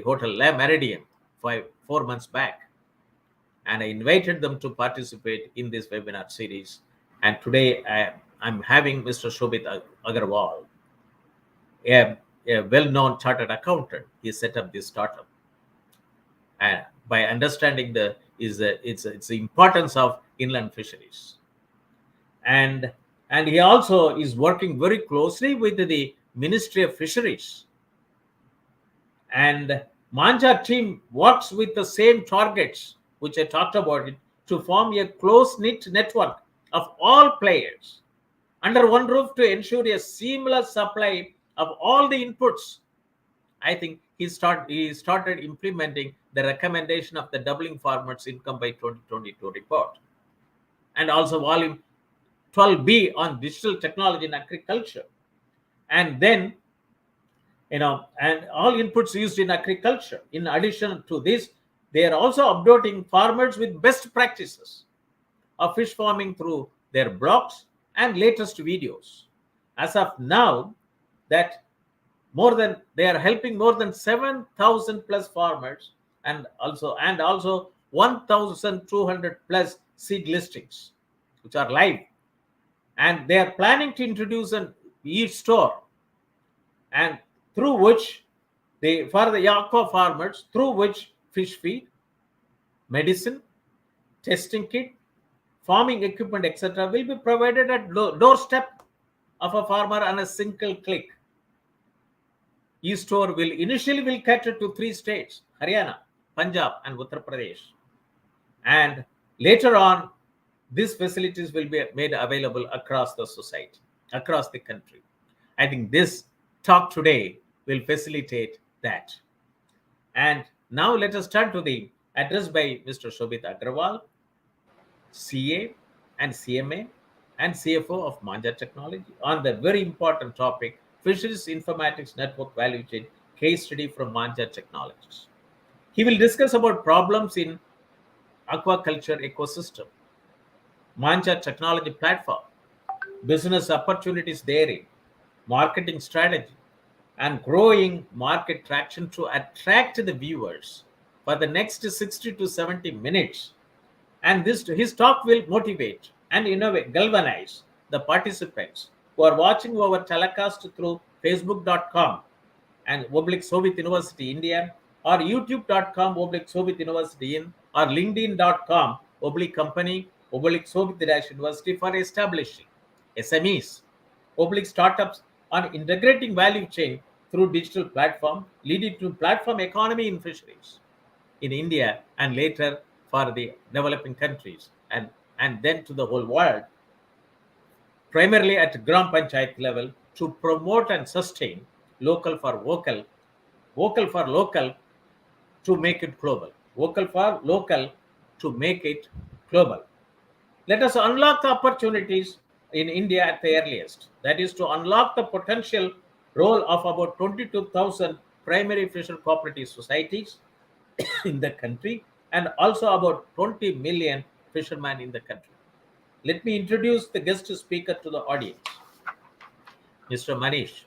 [SPEAKER 2] Hotel La Meridian 4 months back, and I invited them to participate in this webinar series. And today I'm having Mr. Shobhit Aggarwal, a well-known chartered accountant. He set up this startup, and by understanding the importance of inland fisheries, and he also is working very closely with the Ministry of Fisheries. And Manjha team works with the same targets which I talked about, to form a close-knit network of all players under one roof to ensure a seamless supply of all the inputs. I think he started implementing the recommendation of the doubling farmers' income by 2022 report, and also volume 12B on digital technology in agriculture. And then, and all inputs used in agriculture. In addition to this, they are also updating farmers with best practices of fish farming through their blogs and latest videos. As of now, that they are helping more than 7,000 plus farmers, and also 1,200 plus seed listings which are live. And they are planning to introduce an e-store, and through which for the aqua farmers, through which fish feed, medicine, testing kit, farming equipment, etc. will be provided at doorstep of a farmer on a single click. E-store will cater to 3 states, Haryana, Punjab, and Uttar Pradesh. And later on, these facilities will be made available across the society, across the country. I think this talk today will facilitate that. And now let us turn to the address by Mr. Shobhit Aggarwal, CA and CMA and CFO of Manjha Technology on the very important topic Fisheries Informatics Network Value Chain case study from Manjha Technologies. He will discuss about problems in aquaculture ecosystem, Manjha Technology platform, business opportunities therein, marketing strategy, and growing market traction to attract the viewers for the next 60 to 70 minutes. And this his talk will motivate and innovate, galvanize the participants who are watching our telecast through facebook.com and oblique Soviet University India, or youtube.com oblique Soviet University in, or linkedin.com oblique company oblique Soviet University for establishing SMEs, oblique startups on integrating value chain through digital platform, leading to platform economy in fisheries in India and later for the developing countries and then to the whole world, primarily at Gram Panchayat level to promote and sustain local for vocal, vocal for local to make it global, vocal for local to make it global. Let us unlock the opportunities in India at the earliest. That is to unlock the potential role of about 22,000 primary fisher cooperative societies in the country and also about 20 million fishermen in the country. Let me introduce the guest speaker to the audience, Mr. Manish.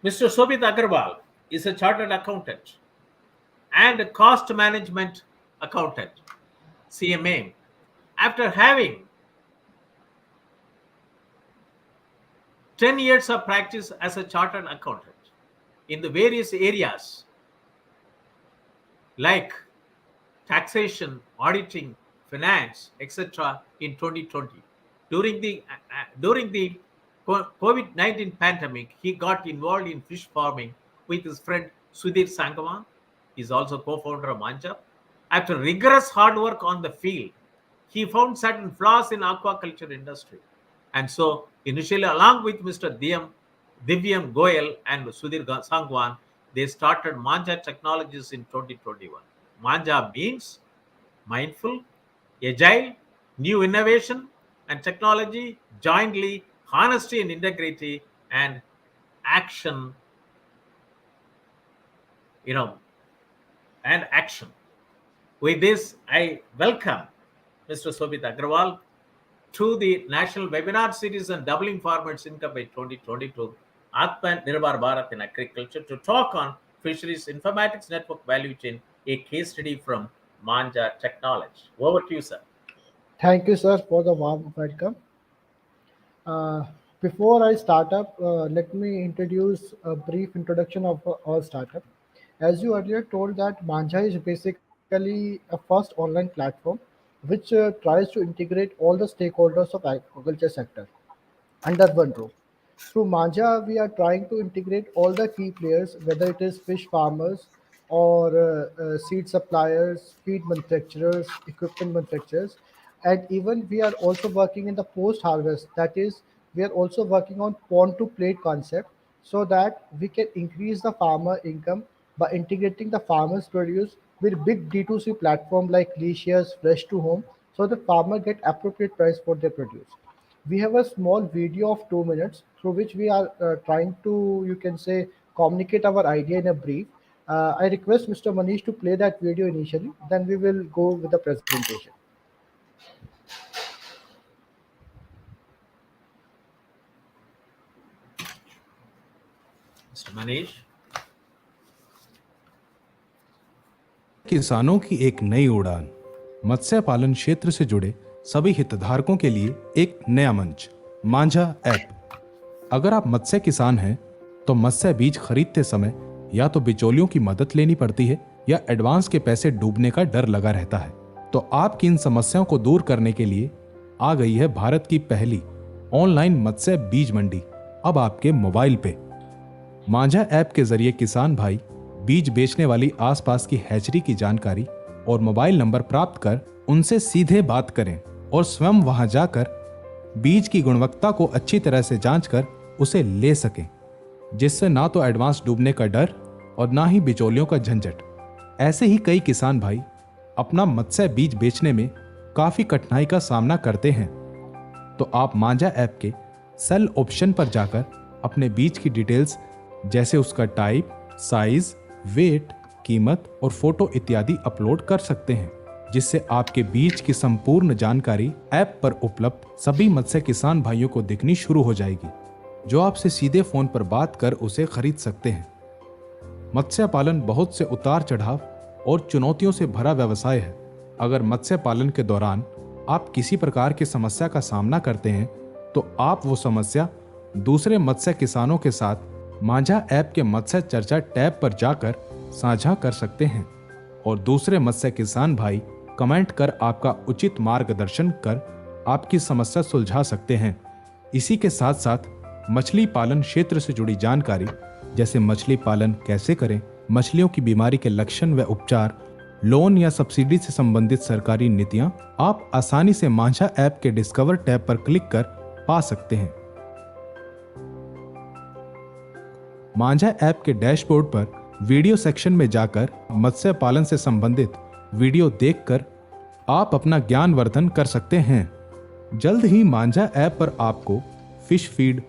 [SPEAKER 2] Mr. Shobhit Aggarwal is a chartered accountant and a cost management accountant, CMA. After having 10 years of practice as a chartered accountant in the various areas like taxation, auditing, finance, etc. in 2020. During the COVID-19 pandemic, he got involved in fish farming with his friend Sudhir Sangawan. He is also co-founder of Manjha. After rigorous hard work on the field, he found certain flaws in aquaculture industry. And so initially, along with Mr. Divyam Goyal and Sudhir Sangwan, they started Manjha Technologies in 2021. Manjha means mindful, agile, new innovation and technology, jointly, honesty and integrity, and action, and action. With this, I welcome Mr. Shobhit Aggarwal to the National Webinar Series on Doubling Farmers' Income by 2022, Atmanirbhar Bharat in Agriculture, to talk on Fisheries Informatics Network Value Chain, a case study from Manjha Technology. Over to you, sir.
[SPEAKER 3] Thank you, sir, for the warm welcome. Before I start up, let me introduce a brief introduction of our startup. As you earlier told that Manjha is basically a first online platform which tries to integrate all the stakeholders of agriculture sector under one roof. Through Manjha, we are trying to integrate all the key players, whether it is fish farmers or seed suppliers, feed manufacturers, equipment manufacturers, and even we are also working in the post-harvest. That is, we are also working on pond-to-plate concept so that we can increase the farmer income by integrating the farmers' produce with big D2C platform like Licious, Fresh to Home, so the farmer get appropriate price for their produce. We have a small video of 2 minutes through which we are trying to, you can say, communicate our idea in a brief. I request Mr. Manish to play that video initially, then we will go with the presentation.
[SPEAKER 2] Mr. Manish.
[SPEAKER 4] किसानों की एक नई उड़ान, मत्स्य पालन क्षेत्र से जुड़े सभी हितधारकों के लिए एक नया मंच, मांझा ऐप। अगर आप मत्स्य किसान हैं तो मत्स्य बीज खरीदते समय या तो बिचौलियों की मदद लेनी पड़ती है या एडवांस के पैसे डूबने का डर लगा रहता है। तो आपकी इन समस्याओं को दूर करने के लिए आ गई है भारत की पहली ऑनलाइन मत्स्य बीज मंडी, अब आपके मोबाइल पे। मांझा ऐप के जरिए किसान भाई बीज बेचने वाली आसपास की हैचरी की जानकारी और मोबाइल नंबर प्राप्त कर उनसे सीधे बात करें और स्वयं वहां जाकर बीज की गुणवत्ता को अच्छी तरह से जांच कर उसे ले सकें, जिससे ना तो एडवांस डूबने का डर और ना ही बिचौलियों का झंझट। ऐसे ही कई किसान भाई अपना मत्स्य बीज बेचने में काफी कठिनाई का सामना करते हैं। तो आप मांझा ऐप के सेल ऑप्शन पर जाकर अपने बीज की डिटेल्स जैसे उसका टाइप, साइज, वेट, कीमत और फोटो इत्यादि अपलोड कर सकते हैं, जिससे आपके बीज की संपूर्ण जानकारी ऐप पर उपलब्ध सभी मत्स्य किसान भाइयों को दिखनी शुरू हो जाएगी, जो आपसे सीधे फोन पर बात कर उसे खरीद सकते हैं। मत्स्य पालन बहुत से उतार चढ़ाव और चुनौतियों से भरा व्यवसाय है। अगर मत्स्य पालन के दौरान आप किसी प्रकार की समस्या का सामना करते हैं तो आप वो समस्या दूसरे मत्स्य किसानों के साथ मांझा ऐप के मत्स्य चर्चा टैब पर जाकर साझा कर सकते हैं और दूसरे मत्स्य किसान भाई कमेंट कर आपका उचित मार्गदर्शन कर आपकी समस्या सुलझा सकते हैं। इसी के साथ साथ मछली पालन क्षेत्र से जुड़ी जानकारी जैसे मछली पालन कैसे करें, मछलियों की बीमारी के लक्षण व उपचार, लोन या सब्सिडी से संबंधित सरकारी नीतियां आप आसानी से मांझा ऐप के डिस्कवर टैब पर क्लिक कर पा सकते हैं। मांझा ऐप के डैशबोर्ड पर वीडियो सेक्शन में जाकर मत्स्य पालन से संबंधित वीडियो देखकर आप अपना ज्ञानवर्धन कर सकते हैं। जल्द ही मांझा ऐप पर आपको fish feed,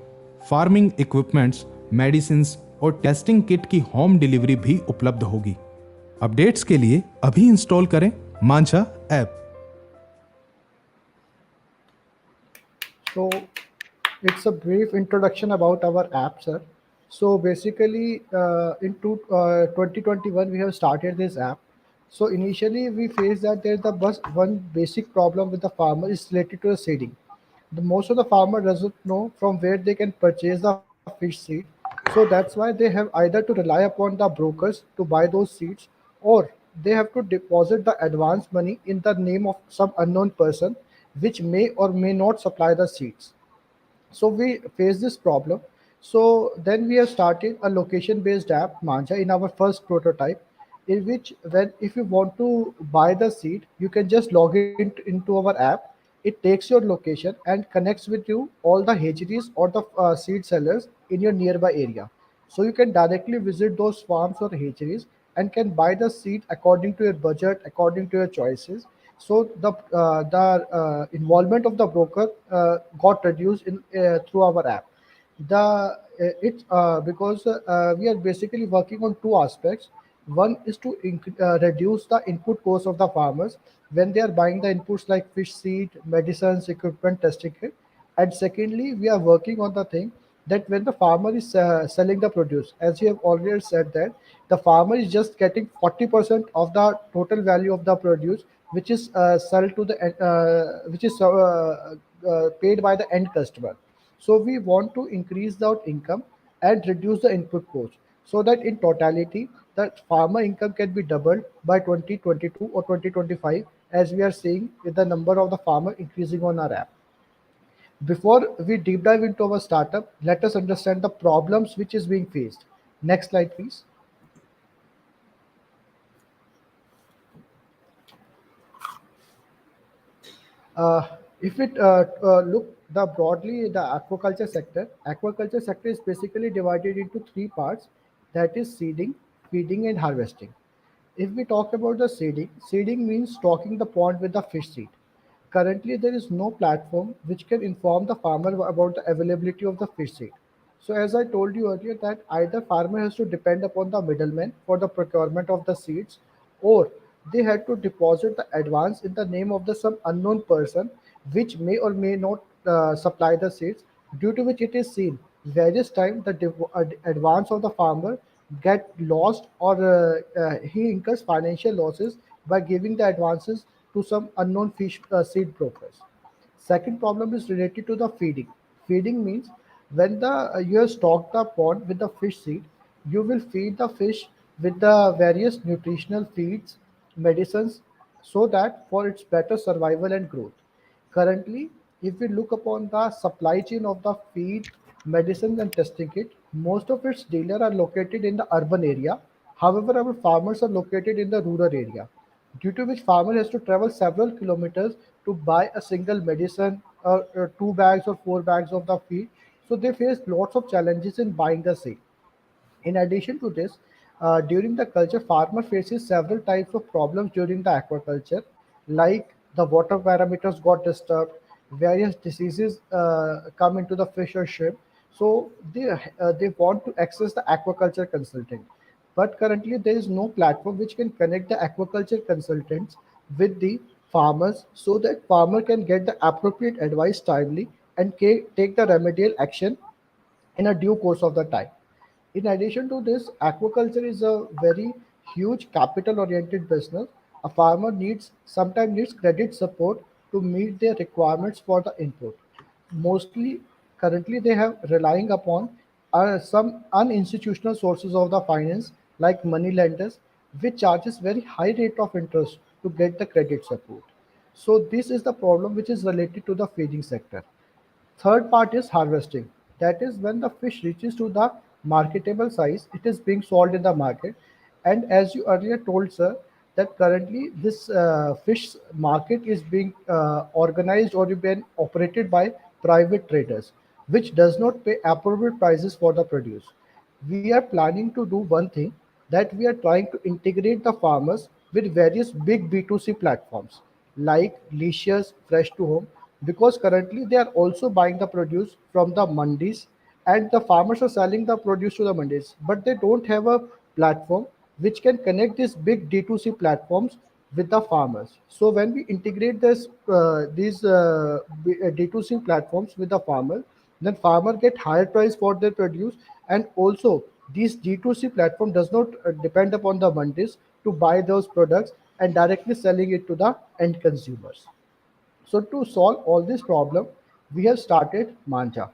[SPEAKER 4] farming equipments, medicine और टेस्टिंग किट की होम डिलीवरी भी उपलब्ध होगी। अपडेट्स के लिए अभी इंस्टॉल करें मांझा app.
[SPEAKER 3] So it's a brief introduction about our app, sir. So basically, in 2021, we have started this app. So initially, we faced that there's the one basic problem with the farmer is related to the seeding. The most of the farmer doesn't know from where they can purchase the fish seed. So that's why they have either to rely upon the brokers to buy those seeds, or they have to deposit the advance money in the name of some unknown person, which may or may not supply the seeds. So we face this problem. So then we have started a location based app Manja in our first prototype, in which when if you want to buy the seed, you can just log into our app. It takes your location and connects with you all the hatcheries or the seed sellers in your nearby area. So you can directly visit those farms or hatcheries and can buy the seed according to your budget, according to your choices. So the involvement of the broker got reduced in through our app. It's because we are basically working on two aspects. One is to reduce the input cost of the farmers when they are buying the inputs like fish seed, medicines, equipment, testing kit. And secondly, we are working on the thing that when the farmer is selling the produce, as you have already said that the farmer is just getting 40% of the total value of the produce, which is sold to the which is paid by the end customer. So we want to increase that income and reduce the input cost, so that in totality the farmer income can be doubled by 2022 or 2025, as we are seeing with the number of the farmer increasing on our app. Before we deep dive into our startup, let us understand the problems which is being faced. Next slide, please. If it look the broadly the aquaculture sector is basically divided into three parts, that is seeding, feeding, and harvesting. If we talk about the seeding, seeding means stocking the pond with the fish seed. Currently, there is no platform which can inform the farmer about the availability of the fish seed. So, as I told you earlier, that either farmer has to depend upon the middleman for the procurement of the seeds, or they had to deposit the advance in the name of the some unknown person, which may or may not supply the seeds. Due to which it is seen various times the advance of the farmer get lost, or he incurs financial losses by giving the advances to some unknown fish seed brokers. Second problem is related to the feeding. Feeding means when the you have stocked the pond with the fish seed, you will feed the fish with the various nutritional feeds, medicines, so that for its better survival and growth. Currently, if we look upon the supply chain of the feed, medicines, and testing kit, most of its dealers are located in the urban area. However, our farmers are located in the rural area. due to which farmer has to travel several kilometers to buy a single medicine or 2 bags or 4 bags of the feed. So they face lots of challenges in buying the same. In addition to this, during the culture, farmer faces several types of problems during the aquaculture, like the water parameters got disturbed, various diseases come into the fish or shrimp. So they want to access the aquaculture consultant, but currently there is no platform which can connect the aquaculture consultants with the farmers, so that farmer can get the appropriate advice timely and take the remedial action in a due course of the time. In addition to this, aquaculture is a very huge capital oriented business. A farmer needs sometimes needs credit support to meet their requirements for the input. Mostly currently they have relying upon some uninstitutional sources of the finance like money lenders, which charges very high rate of interest to get the credit support. So this is the problem which is related to the feeding sector. Third part is harvesting. That is when the fish reaches to the marketable size, it is being sold in the market. And as you earlier told, sir, that currently this fish market is being organized or being operated by private traders, which does not pay appropriate prices for the produce. We are planning to do one thing, that we are trying to integrate the farmers with various big B2C platforms like Licious, Fresh to Home, because currently they are also buying the produce from the mandis, and the farmers are selling the produce to the mandis, but they don't have a platform which can connect these big D2C platforms with the farmers. So when we integrate these D2C platforms with the farmer, then farmer get higher price for their produce, and also these D2C platform does not depend upon the mandis to buy those products and directly selling it to the end consumers. So to solve all this problem, we have started Manjha.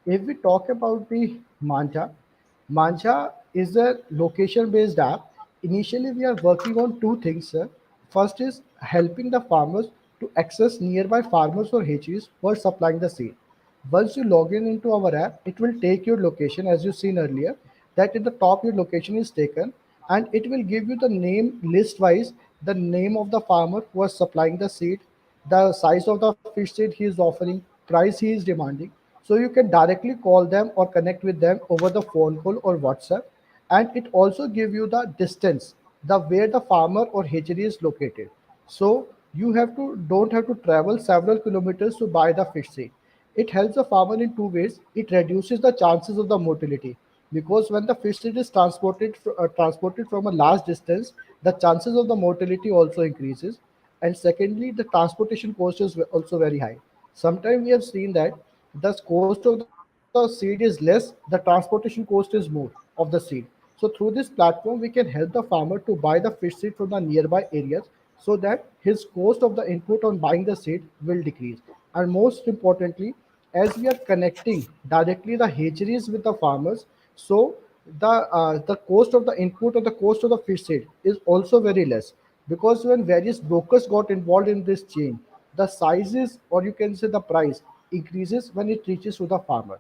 [SPEAKER 3] If we talk about the Manjha is a location-based app. Initially, we are working on two things, sir. First is helping the farmers to access nearby farmers or hatcheries who are supplying the seed. Once you log in into our app, it will take your location, as you seen earlier, that at the top your location is taken, and it will give you the name list wise, the name of the farmer who is supplying the seed, the size of the fish seed he is offering, price he is demanding. So you can directly call them or connect with them over the phone call or WhatsApp. And it also give you the distance, the where the farmer or hatchery is located. So you have to don't have to travel several kilometers to buy the fish seed. It helps the farmer in two ways. It reduces the chances of the mortality, because when the fish seed is transported from a large distance, the chances of the mortality also increases. And secondly, the transportation cost is also very high. Sometimes we have seen that the cost of the seed is less, the transportation cost is more of the seed. So through this platform, we can help the farmer to buy the fish seed from the nearby areas, so that his cost of the input on buying the seed will decrease. And most importantly, as we are connecting directly the hatcheries with the farmers, so the cost of the input or the cost of the fish seed is also very less, because when various brokers got involved in this chain, the sizes or you can say the price increases when it reaches to the farmer.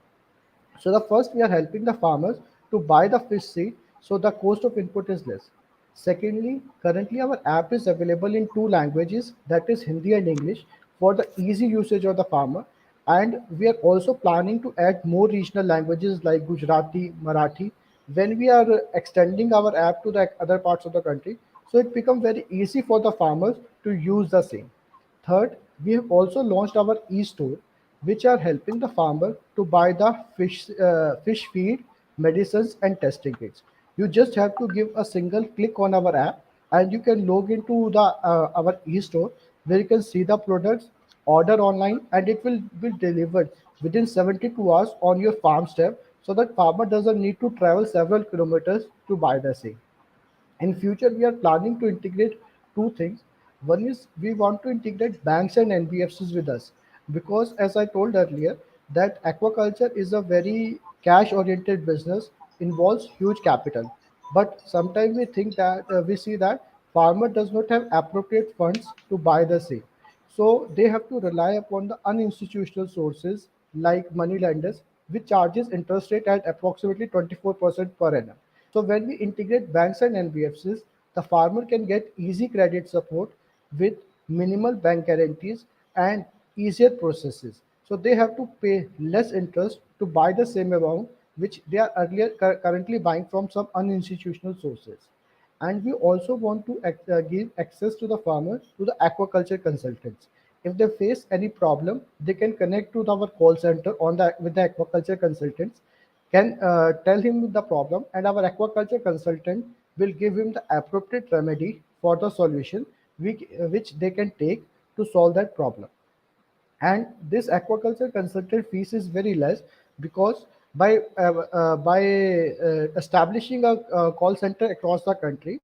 [SPEAKER 3] So the first, we are helping the farmers to buy the fish seed, so the cost of input is less. Secondly, currently our app is available in two languages, that is Hindi and English, for the easy usage of the farmer. And we are also planning to add more regional languages like Gujarati, Marathi, when we are extending our app to the other parts of the country. So it becomes very easy for the farmers to use the same. Third, we have also launched our e-store, which are helping the farmer to buy the fish feed, medicines, and testing kits. You just have to give a single click on our app, and you can log into the our e-store, where you can see the products, order online, and it will be delivered within 72 hours on your farm step, so that farmer doesn't need to travel several kilometers to buy the same. In future, we are planning to integrate two things. One is we want to integrate banks and NBFCs with us, because as I told earlier, that aquaculture is a very cash oriented business, involves huge capital. But sometimes we think that we see that farmer does not have appropriate funds to buy the same. So they have to rely upon the uninstitutional sources like money lenders, which charges interest rate at approximately 24% per annum. So when we integrate banks and NBFCs, the farmer can get easy credit support with minimal bank guarantees and easier processes. So they have to pay less interest to buy the same amount which they are currently buying from some uninstitutional sources. And we also want to give access to the farmers to the aquaculture consultants. If they face any problem, they can connect to our call center on the with the aquaculture consultants, can tell him the problem, and our aquaculture consultant will give him the appropriate remedy for the solution which they can take to solve that problem. And this aquaculture consultant fees is very less because by establishing a call center across the country,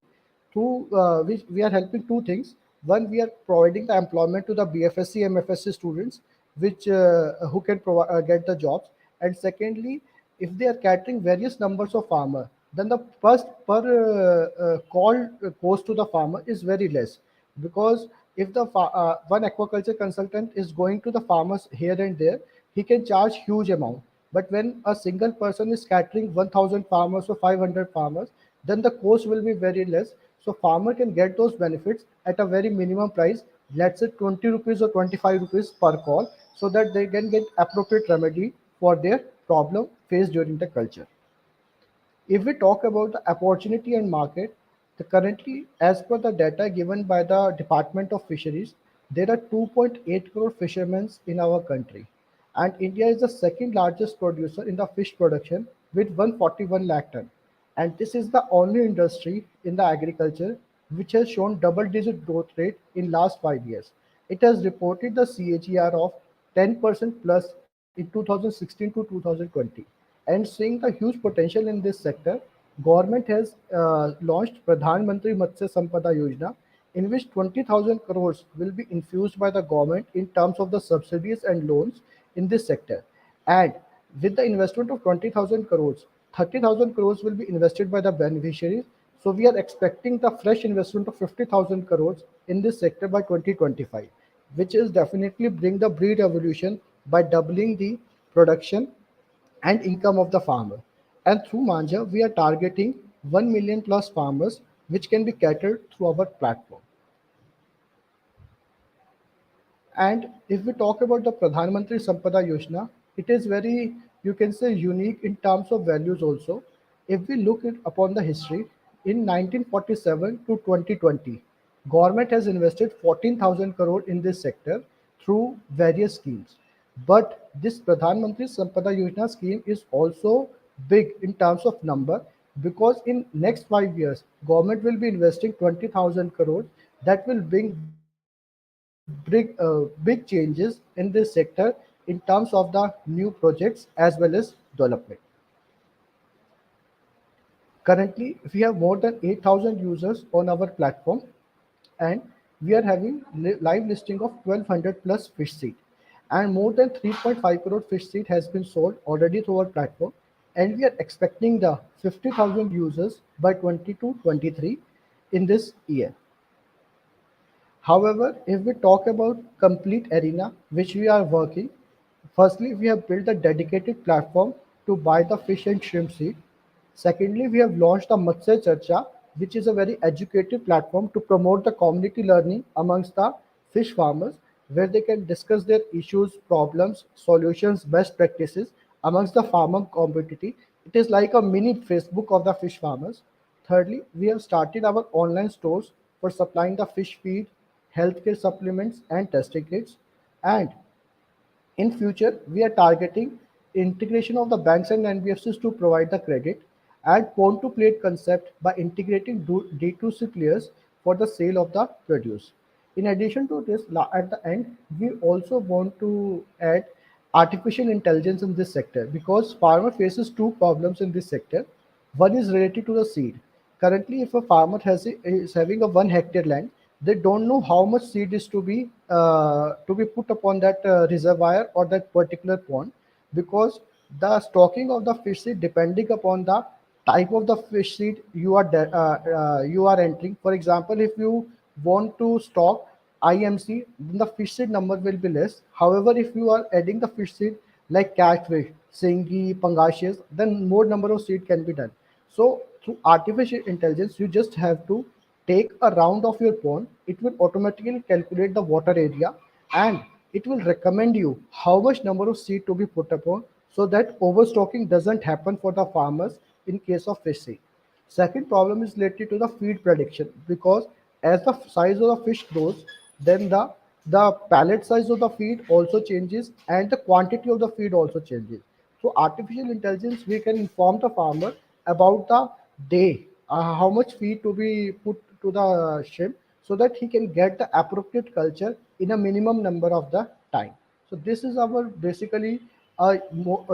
[SPEAKER 3] through which we are helping two things. One, we are providing the employment to the BFSC MFSC students which who can get the jobs. And secondly, if they are catering various numbers of farmer, then the first per call cost to the farmer is very less, because if the one aquaculture consultant is going to the farmers here and there, he can charge huge amount. But when a single person is catering 1000 farmers or 500 farmers, then the cost will be very less. So farmer can get those benefits at a very minimum price, let's say 20 rupees or 25 rupees per call, so that they can get appropriate remedy for their problem faced during the culture. If we talk about the opportunity and market, currently, as per the data given by the Department of Fisheries, there are 2.8 crore fishermen in our country. And India is the second largest producer in the fish production with 141 lakh ton. And this is the only industry in the agriculture which has shown double-digit growth rate in last 5 years. It has reported the CAGR of 10% plus in 2016 to 2020. And seeing the huge potential in this sector, government has launched Pradhan Mantri Matsya Sampada Yojana, in which 20,000 crores will be infused by the government in terms of the subsidies and loans in this sector. And with the investment of 20,000 crores, 30,000 crores will be invested by the beneficiaries. So we are expecting the fresh investment of 50,000 crores in this sector by 2025, which is definitely bring the breed evolution by doubling the production and income of the farmer. And through Manjha, we are targeting 1 million plus farmers, which can be catered through our platform. And if we talk about the Pradhan Mantri Sampada Yojana, it is very, you can say, unique in terms of values also. If we look at, upon the history, in 1947 to 2020, government has invested 14,000 crore in this sector through various schemes. But this Pradhan Mantri Sampada Yojana scheme is also big in terms of number, because in next 5 years, government will be investing 20,000 crore that will bring big changes in this sector in terms of the new projects as well as development. Currently, we have more than 8,000 users on our platform, and we are having live listing of 1200 plus fish seed, and more than 3.5 crore fish seed has been sold already through our platform, and we are expecting the 50,000 users by 22-23 in this year. However, if we talk about complete arena which we are working, firstly we have built a dedicated platform to buy the fish and shrimp seed. Secondly, we have launched the Matsya Charcha, which is a very educative platform to promote the community learning amongst the fish farmers, where they can discuss their issues, problems, solutions, best practices amongst the farmer community. It is like a mini Facebook of the fish farmers. Thirdly, we have started our online stores for supplying the fish feed, healthcare supplements, and testing kits. And in future, we are targeting integration of the banks and NBFCs to provide the credit, and pond to plate concept by integrating D2C players for the sale of the produce. In addition to this, at the end, we also want to add artificial intelligence in this sector, because farmer faces two problems in this sector. One is related to the seed. Currently, if a farmer is having a 1 hectare land, they don't know how much seed is to be put upon that reservoir or that particular pond, because the stocking of the fish seed depending upon the type of the fish seed you are entering. For example, if you want to stock IMC, then the fish seed number will be less. However, if you are adding the fish seed like catfish, singi, pangasius, then more number of seed can be done. So through artificial intelligence, you just have to take a round of your pond, it will automatically calculate the water area, and it will recommend you how much number of seed to be put upon, so that overstocking doesn't happen for the farmers in case of fish seed. Second problem is related to the feed prediction, because as the size of the fish grows, then the pallet size of the feed also changes, and the quantity of the feed also changes. So artificial intelligence, we can inform the farmer about the day, how much feed to be put to the shrimp, so that he can get the appropriate culture in a minimum number of the time. So this is our basically a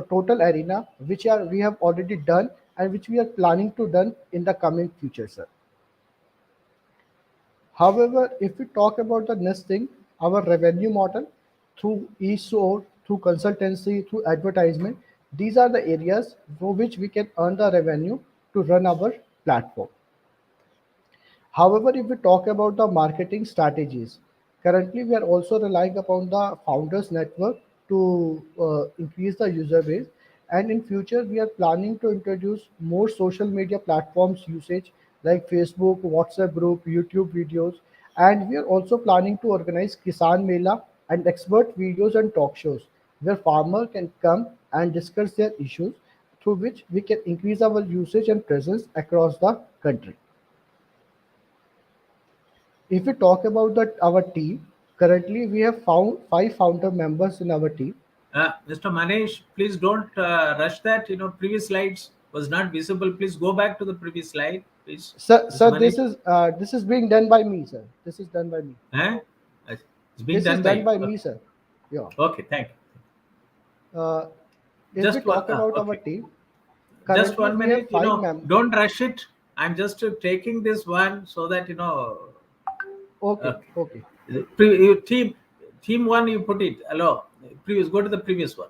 [SPEAKER 3] total arena which we have already done, and which we are planning to done in the coming future, sir. However, if we talk about the next thing, our revenue model through e-store, through consultancy, through advertisement, these are the areas for which we can earn the revenue to run our platform. However, if we talk about the marketing strategies, currently we are also relying upon the founders network to increase the user base. And in future, we are planning to introduce more social media platforms usage like Facebook, WhatsApp group, YouTube videos. And we are also planning to organize Kisan Mela and expert videos and talk shows where farmer can come and discuss their issues, through which we can increase our usage and presence across the country. If we talk about our team, currently we have found 5 founder members in our team.
[SPEAKER 2] Mr. Manish, please don't rush that. Previous slides was not visible. Please go back to the previous slide, please. Mr.
[SPEAKER 3] Sir,
[SPEAKER 2] Manish,
[SPEAKER 3] this is being done by me, sir. This is done by me.
[SPEAKER 2] eh? It's being
[SPEAKER 3] This is
[SPEAKER 2] done by
[SPEAKER 3] done
[SPEAKER 2] you.
[SPEAKER 3] by
[SPEAKER 2] Okay,
[SPEAKER 3] me, sir. Yeah.
[SPEAKER 2] okay, thank you.
[SPEAKER 3] Uh, if we
[SPEAKER 2] Just one,
[SPEAKER 3] talk about our
[SPEAKER 2] okay.
[SPEAKER 3] team,
[SPEAKER 2] Just
[SPEAKER 3] currently
[SPEAKER 2] one
[SPEAKER 3] we have
[SPEAKER 2] minute.
[SPEAKER 3] five members.
[SPEAKER 2] Don't rush it. I'm just taking this one so that
[SPEAKER 3] Okay,
[SPEAKER 2] Okay.
[SPEAKER 3] okay.
[SPEAKER 2] Team one, you put it. Hello. Previous. Go to the previous one.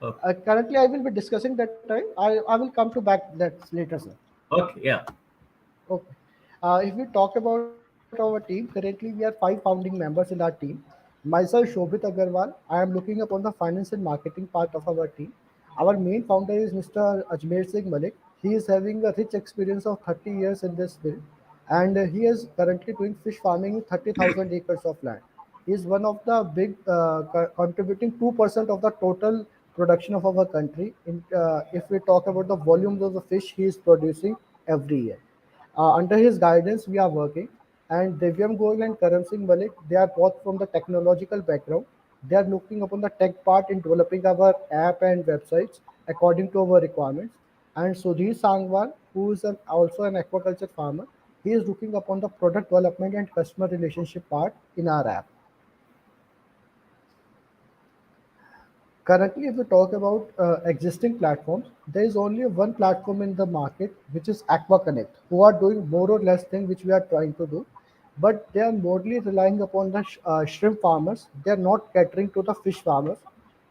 [SPEAKER 2] Okay.
[SPEAKER 3] Currently, I will be discussing that time. I will come to back that later, sir.
[SPEAKER 2] Okay. Yeah.
[SPEAKER 3] Okay. If we talk about our team, currently we are 5 founding members in our team. Myself, Shobhit Aggarwal. I am looking upon the finance and marketing part of our team. Our main founder is Mr. Ajmer Singh Malik. He is having a rich experience of 30 years in this field, and he is currently doing fish farming in 30,000 acres of land. He is one of the big contributing 2% of the total production of our country. If we talk about the volumes of the fish he is producing every year. Under his guidance, we are working. And Divyam Goyal and Karam Singh Malik, they are both from the technological background. They are looking upon the tech part in developing our app and websites according to our requirements. And Sudhir Sangwan, who is also an aquaculture farmer, he is looking upon the product development and customer relationship part in our app. Currently, if we talk about existing platforms, there is only one platform in the market, which is AquaConnect, who are doing more or less thing which we are trying to do, but they are mostly relying upon the shrimp farmers. They are not catering to the fish farmers.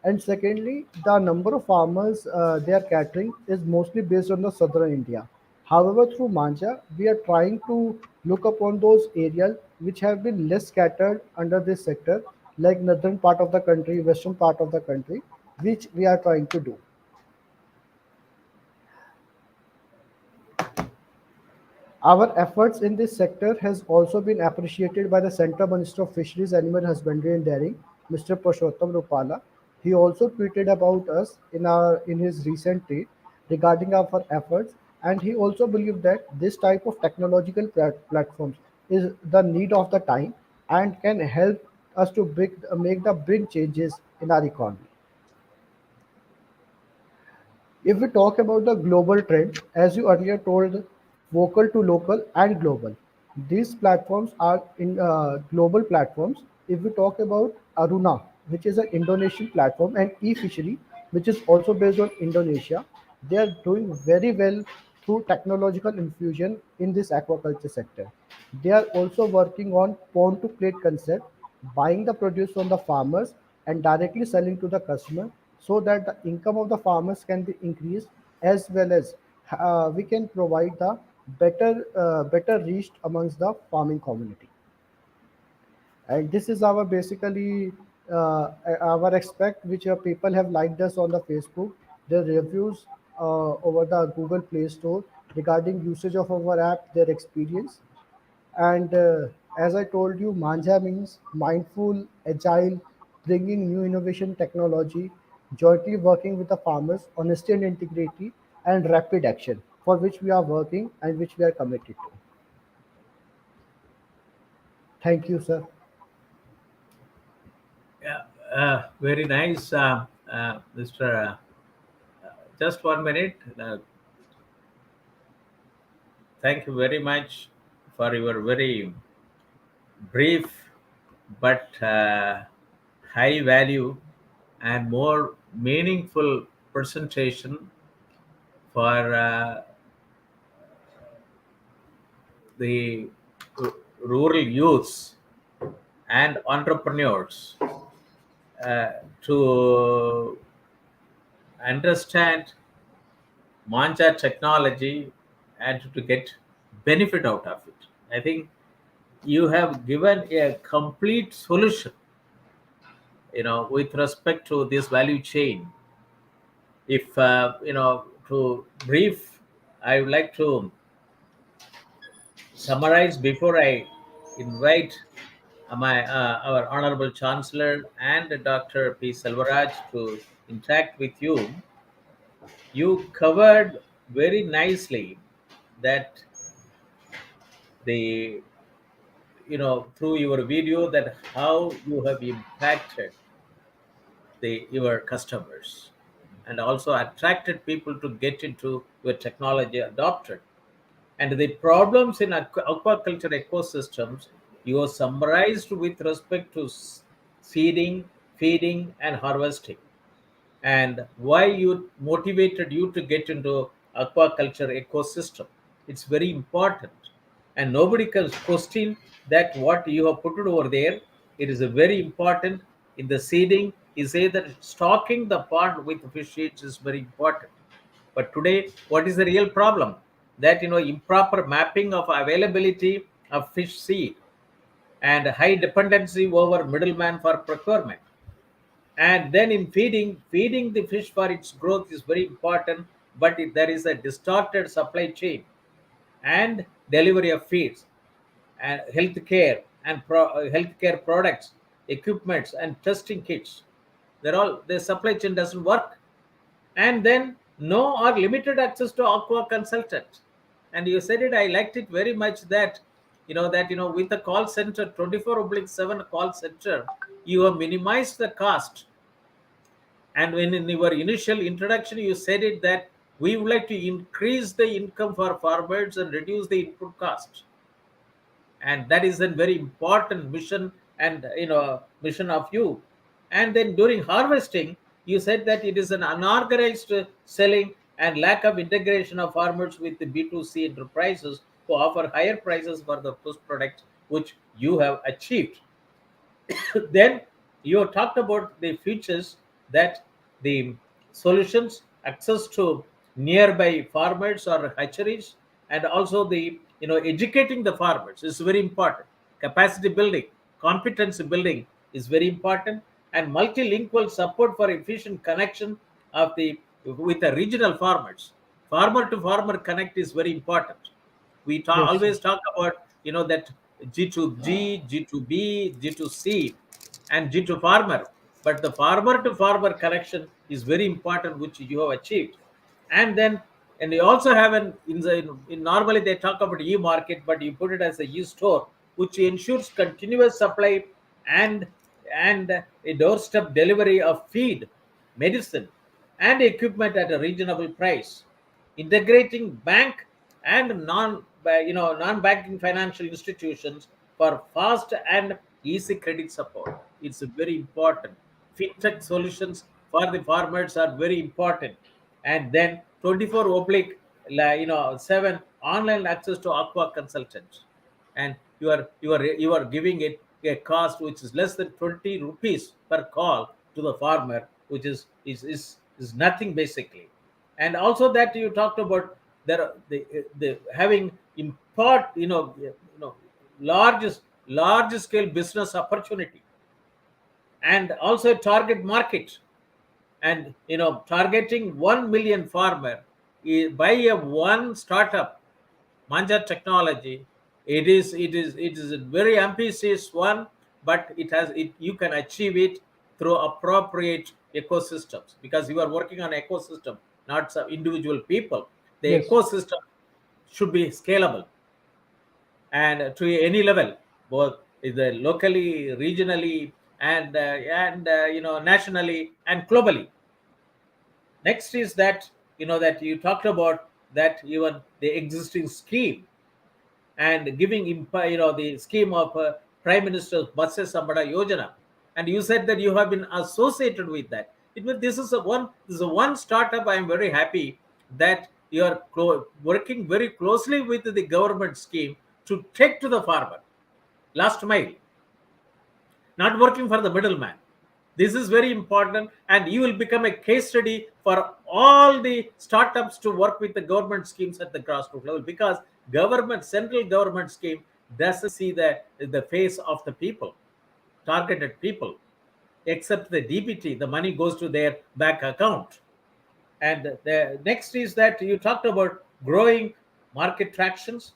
[SPEAKER 3] And secondly, the number of farmers they are catering is mostly based on the southern India. However, through Manjha, we are trying to look upon those areas which have been less scattered under this sector, like northern part of the country, western part of the country, which we are trying to do. Our efforts in this sector has also been appreciated by the Central Minister of Fisheries, Animal Husbandry and Dairying, Mr. Purushottam Rupala. He also tweeted about us in his recent tweet regarding our efforts, and he also believed that this type of technological platforms is the need of the time and can help us to make the big changes in our economy. If we talk about the global trend, as you earlier told, vocal to local and global, these platforms are in global platforms. If we talk about Aruna, which is an Indonesian platform, and eFishery, which is also based on Indonesia, they are doing very well through technological infusion in this aquaculture sector. They are also working on pond to plate concept, buying the produce from the farmers and directly selling to the customer, so that the income of the farmers can be increased, as well as we can provide the better reach amongst the farming community. And this is our basically our expect, which people have liked us on the Facebook, the reviews over the Google Play Store, regarding usage of our app, their experience. And as I told you, Manjha means mindful, agile, bringing new innovation technology, jointly working with the farmers, honesty and integrity, and rapid action, for which we are working and which we are committed to. Thank you, sir.
[SPEAKER 2] Yeah, very nice, Mr. Just 1 minute. Thank you very much for your very brief but high value and more meaningful presentation for the rural youths and entrepreneurs to understand Manjha technology and to get benefit out of it. I think you have given a complete solution, with respect to this value chain. If to brief, I would like to summarize before I invite my our honorable Chancellor and Dr. P. Selvaraj to interact with you. You covered very nicely that the through your video, that how you have impacted your customers and also attracted people to get into your technology adopted, and the problems in aquaculture ecosystems you have summarized with respect to seeding, feeding, and harvesting, and why you motivated you to get into aquaculture ecosystem. It's very important, and nobody can question that what you have put it over there. It is a very important. In the seeding, you say that stocking the pond with fish seeds is very important. But today, what is the real problem? That improper mapping of availability of fish seed and high dependency over middleman for procurement. And then in feeding the fish for its growth is very important, but if there is a distorted supply chain and delivery of feeds and healthcare and healthcare products, equipments, and testing kits, the supply chain doesn't work. And then no or limited access to aqua consultant. And you said it, I liked it very much, that with the call center 24/7 call center, you have minimized the cost. And when in your initial introduction you said it, that we would like to increase the income for farmers and reduce the input cost, and that is a very important mission, and mission of you. And then during harvesting, you said that it is an unorganized selling and lack of integration of farmers with the B2C enterprises who offer higher prices for the post products, which you have achieved. Then you talked about the features, that the solutions, access to nearby farmers or hatcheries, and also the educating the farmers is very important. Capacity building, competency building is very important, and multilingual support for efficient connection of the with the regional farmers. Farmer to farmer connect is very important. We
[SPEAKER 3] Yes, sir.
[SPEAKER 2] always talk about that G2G, G2B, G2C, and G2 farmer, but the farmer to farmer connection is very important, which you have achieved. And then, and you also have in normally they talk about e-market, but you put it as a e-store, which ensures continuous supply and a doorstep delivery of feed, medicine, and equipment at a reasonable price. Integrating bank and non-banking financial institutions for fast and easy credit support. It's very important. Fintech solutions for the farmers are very important. And then 24 oblique 7 online access to aqua consultants, and you are giving it a cost which is less than 20 rupees per call to the farmer, which is nothing basically. And also that you talked about the having import large scale business opportunity, and also a target market, and targeting 1 million farmer by a one startup, Manjha technology, it is a very ambitious one, but you can achieve it through appropriate ecosystems, because you are working on ecosystem, not some individual people. The
[SPEAKER 3] Yes.
[SPEAKER 2] ecosystem should be scalable and to any level, both the locally, regionally, and nationally and globally. Next is that, that you talked about, that even the existing scheme and giving the scheme of Prime Minister's Matsya Sambada Yojana, and you said that you have been associated with that. This is a one startup. I am very happy that you are working very closely with the government scheme to take to the farmer last mile, not working for the middleman. This is very important, and you will become a case study for all the startups to work with the government schemes at the grassroots level, because central government scheme doesn't see the face of the people, targeted people, except the DBT. The money goes to their bank account. And the next is that you talked about growing market tractions,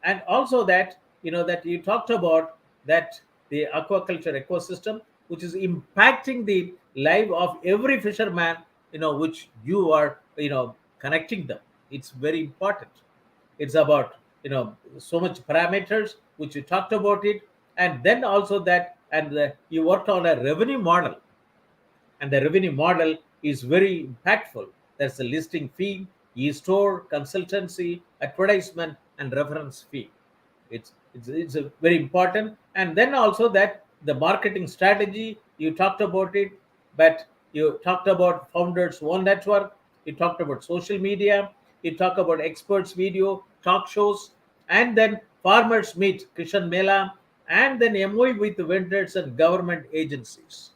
[SPEAKER 2] and also that that you talked about that the aquaculture ecosystem, which is impacting the life of every fisherman, which you are connecting them. It's very important. It's about so much parameters which you talked about it, and then also that, and you worked on a revenue model, and the revenue model is very impactful. There's a listing fee, e-store, consultancy, advertisement, and reference fee. It's a very important. And then also that the marketing strategy, you talked about it, but you talked about Founders One Network, you talked about social media, you talked about experts video, talk shows, and then farmers meet, Kishan Mela, and then MOE with the vendors and government agencies.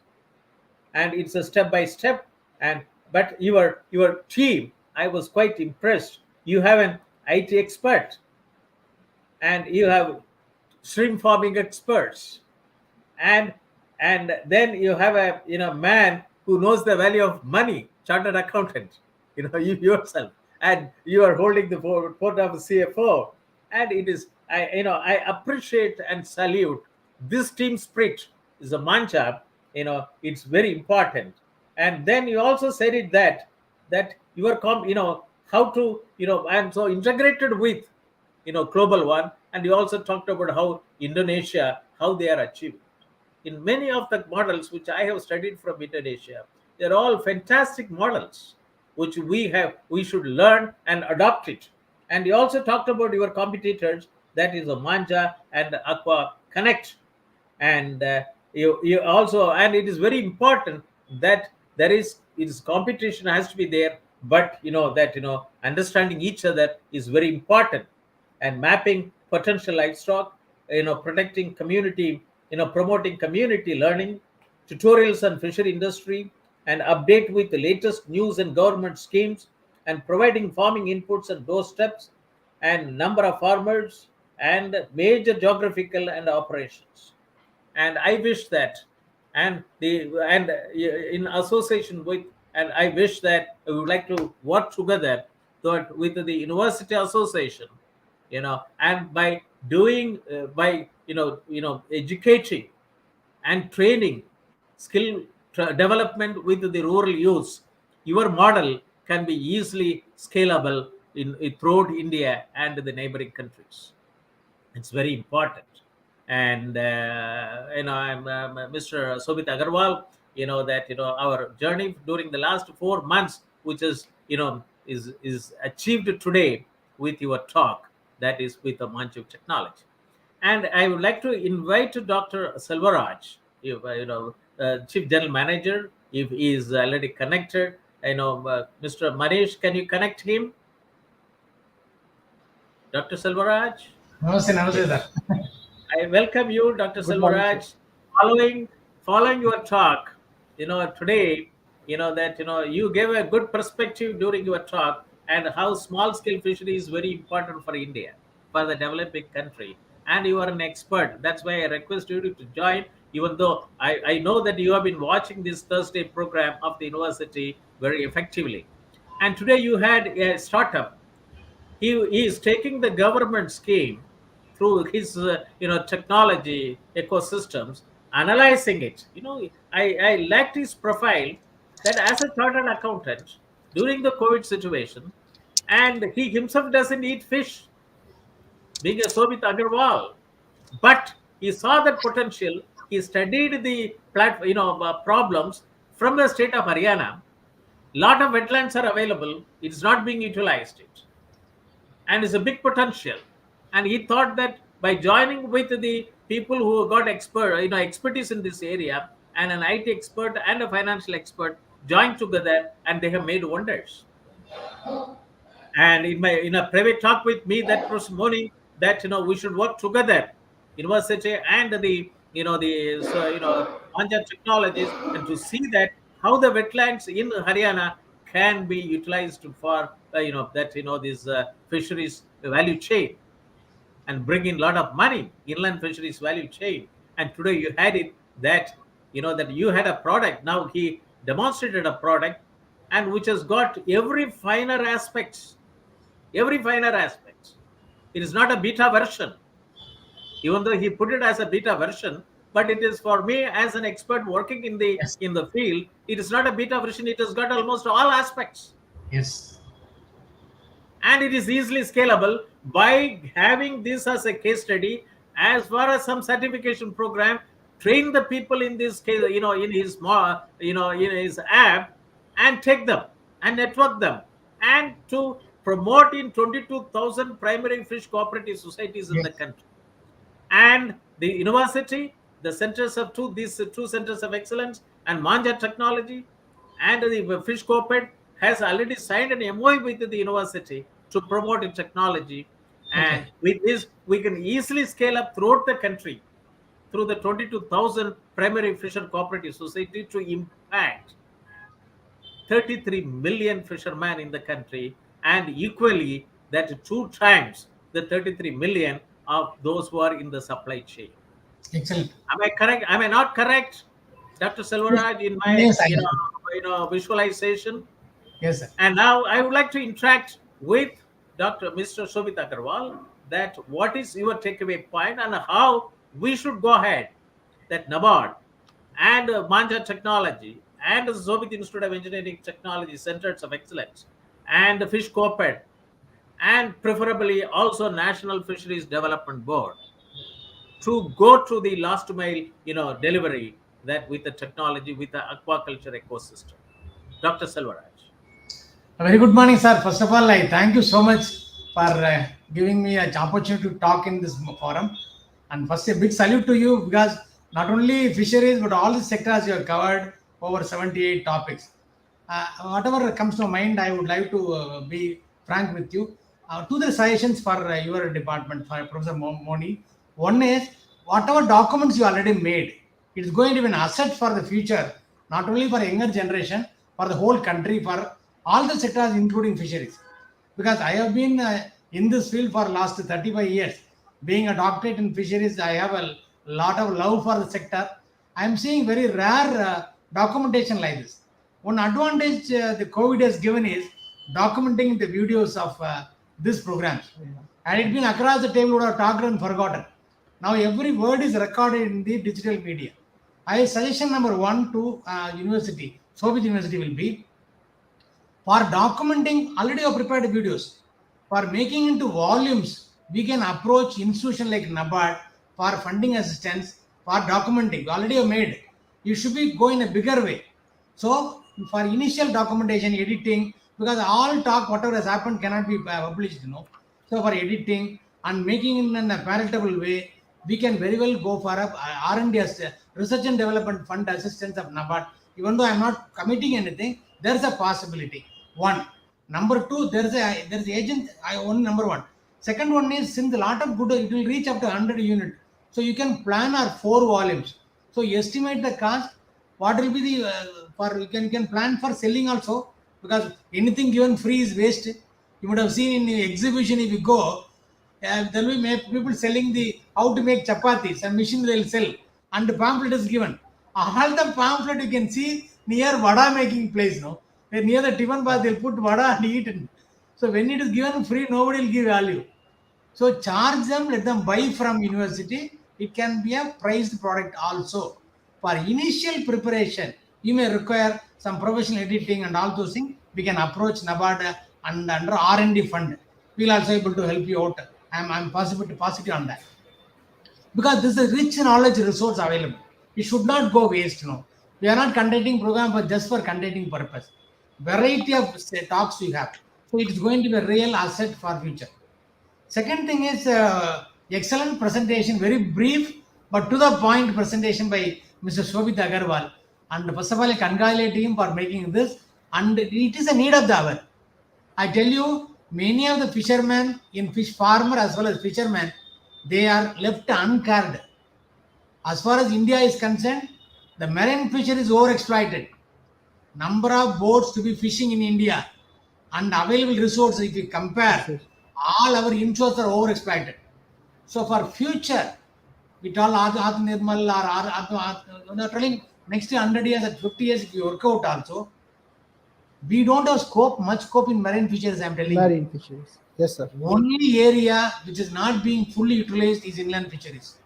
[SPEAKER 2] And it's a step by step. And but your team, I was quite impressed. You have an IT expert, and you have shrimp farming experts, and then you have a man who knows the value of money, chartered accountant, you yourself, and you are holding the port of CFO. And it is, I appreciate and salute this team spirit. Is a mantra, it's very important. And then you also said it that you are how to and so integrated with global one. And you also talked about how Indonesia, how they are achieving in many of the models which I have studied from Indonesia. They're all fantastic models which we should learn and adopt it. And you also talked about your competitors, that is a Manjha and Aqua Connect. And you also, and it is very important that there is, its competition has to be there, but that understanding each other is very important. And mapping potential livestock, protecting community, promoting community learning, tutorials on fishery industry, and update with the latest news and government schemes, and providing farming inputs and doorsteps, and number of farmers, and major geographical and operations. And I wish that, in association with, and I wish that we would like to work together with the university association, and by doing by educating and training, development with the rural youth, your model can be easily scalable throughout India and the neighboring countries. It's very important. And I'm Mr. Shobhit Aggarwal. That our journey during the last 4 months, which is achieved today with your talk, that is with the Manjha technology. And I would like to invite Dr. Selvaraj, if Chief General Manager, if he is already connected. Mr. Manish, can you connect him? Dr. Selvaraj?
[SPEAKER 5] Namaste, namaste, sir.
[SPEAKER 2] I welcome you, Dr.
[SPEAKER 3] Good morning, sir.
[SPEAKER 2] Selvaraj. Following your talk, today, that you gave a good perspective during your talk, and how small scale fishery is very important for India, for the developing country. And you are an expert. That's why I request you to join, even though I know that you have been watching this Thursday program of the university very effectively. And today you had a startup. He is taking the government scheme through his technology ecosystems, analyzing it. I liked his profile that as a chartered accountant during the COVID situation, and he himself doesn't eat fish, being a Shobhit Aggarwal, but he saw that potential. He studied the problems from the state of Haryana. Lot of wetlands are available. It's not being utilized. And is a big potential. And he thought that by joining with the people who got expertise in this area, and an IT expert and a financial expert joined together, and they have made wonders. And in a private talk with me, that Prof. Moni, that we should work together, university and the Manjha technologies, and to see that how the wetlands in Haryana can be utilized for this fisheries value chain, and bring in a lot of money, inland fisheries value chain. And today you had it that that you had a product. Now he demonstrated a product, and which has got every finer aspects, It is not a beta version, even though he put it as a beta version. But it is, for me as an expert working in the
[SPEAKER 5] Yes.
[SPEAKER 2] field, it is not a beta version. It has got almost all aspects,
[SPEAKER 5] Yes.
[SPEAKER 2] and it is easily scalable by having this as a case study. As far as some certification program, train the people in this case, in his in his app, and take them and network them, and to promote in 22,000 primary fish cooperative societies in
[SPEAKER 5] Yes.
[SPEAKER 2] the country. And the university, the centers of these two centers of excellence, and Manjha technology, and the fish corporate has already signed an MOU with the university to promote in technology. And
[SPEAKER 5] Okay.
[SPEAKER 2] with this, we can easily scale up throughout the country through the 22,000 primary fisher cooperative society to impact 33 million fishermen in the country, and equally that two times the 33 million of those who are in the supply chain.
[SPEAKER 5] Excellent.
[SPEAKER 2] Am I correct? Am I not correct, Dr.
[SPEAKER 5] Yes.
[SPEAKER 2] Selvaraj, in my
[SPEAKER 5] Yes, I agree.
[SPEAKER 2] visualization?
[SPEAKER 5] Yes, sir.
[SPEAKER 2] And now I would like to interact with Mr. Shobhit Aggarwal, that what is your takeaway point and how we should go ahead, that NABARD and Manjha Technology and the Shobhit Institute of Engineering Technology Centers of Excellence and the Fish Corporate, and preferably also National Fisheries Development Board, to go to the last mile, delivery, that with the technology, with the aquaculture ecosystem. Dr. Selvaraj.
[SPEAKER 5] A very good morning, sir. First of all, I thank you so much for giving me an opportunity to talk in this forum. And first, a big salute to you, because not only fisheries but all the sectors you have covered, over 78 topics. Whatever comes to mind, I would like to be frank with you. Two the suggestions for your department, for Professor Moni. One is, whatever documents you already made, it's going to be an asset for the future, not only for younger generation, for the whole country, for all the sectors, including fisheries. Because I have been in this field for last 35 years. Being a doctorate in fisheries, I have a lot of love for the sector. I am seeing very rare documentation like this. One advantage the COVID has given is documenting the videos of these programs. Had it been across the table, would have talked and forgotten. Now every word is recorded in the digital media. I suggestion number one to university, Shobhit University, will be, for documenting already you prepared videos. For making into volumes, we can approach institution like NABARD for funding assistance, for documenting. Already you made. You should be going a bigger way. So for initial documentation, editing, because all talk, whatever has happened cannot be published. So for editing and making it in a palatable way, we can very well go for a R&D, research and development fund assistance of NABARD. Even though I am not committing anything, there is a possibility. One. Number two, there's agent. Number one. Second one is, since a lot of good, it will reach up to 100 unit. So you can plan our 4 volumes. So you estimate the cost. What will be the for you can plan for selling also, because anything given free is waste. You would have seen in the exhibition, if you go, there will be people selling the how to make chapatis, and machine they will sell, and the pamphlet is given. All the pamphlet you can see near vada making place. No, Near the Tiffin bar, they'll put vada and eat it. So when it is given free, nobody will give value. So charge them, let them buy from university. It can be a priced product also. For initial preparation, you may require some professional editing and all those things. We can approach NABARD and under R&D fund. We'll also able to help you out. I'm positive on that. Because this is a rich knowledge resource available. It should not go waste. No, we are not conducting program for just for conducting purpose. Variety of talks we have, so it is going to be a real asset for future. Second thing is excellent presentation, very brief but to the point presentation by Mr. Shobhit Aggarwal. And first of all, I congratulate him for making this. And it is a need of the hour. I tell you, many of the fishermen in fish farmer as well as fishermen, they are left uncared. As far as India is concerned, the marine fishery is overexploited. Number of boats to be fishing in India and available resources, if you compare, all our inshores are overexploited. So for future, we tell Nirmal or telling next 100 years and 50 years, if you work out also, we don't have much scope in marine fisheries, I'm telling you.
[SPEAKER 3] Marine fisheries. Yes, sir.
[SPEAKER 5] Only area which is not being fully utilized is inland fisheries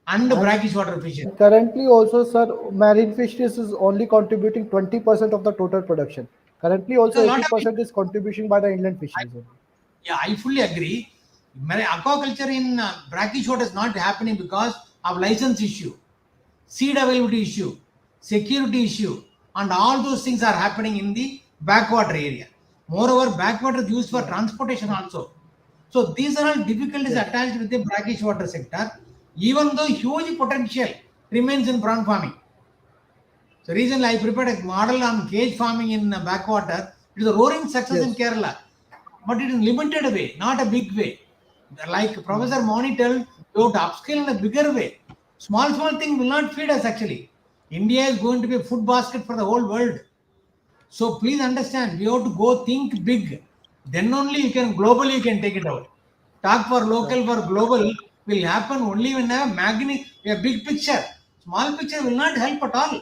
[SPEAKER 5] and the brackish water fisheries.
[SPEAKER 3] Currently also, sir, marine fisheries is only contributing 20% of the total production. Currently also 80% is contribution by the inland fisheries.
[SPEAKER 5] Yeah, I fully agree. Aquaculture in brackish water is not happening because of license issue, seed availability issue, security issue, and all those things are happening in the backwater area. Moreover, backwater is used for transportation also. So these are all difficulties attached with the brackish water sector, even though huge potential remains in prawn farming. So recently I prepared a model on cage farming in backwater. It is a roaring success in Kerala, but it is limited way, not a big way. Like Professor Moni told, you have to upscale in a bigger way. Small thing will not feed us actually. India is going to be a food basket for the whole world. So please understand, we have to go think big. Then only you can globally you can take it out. Talk for local for global will happen only when a big picture. Small picture will not help at all.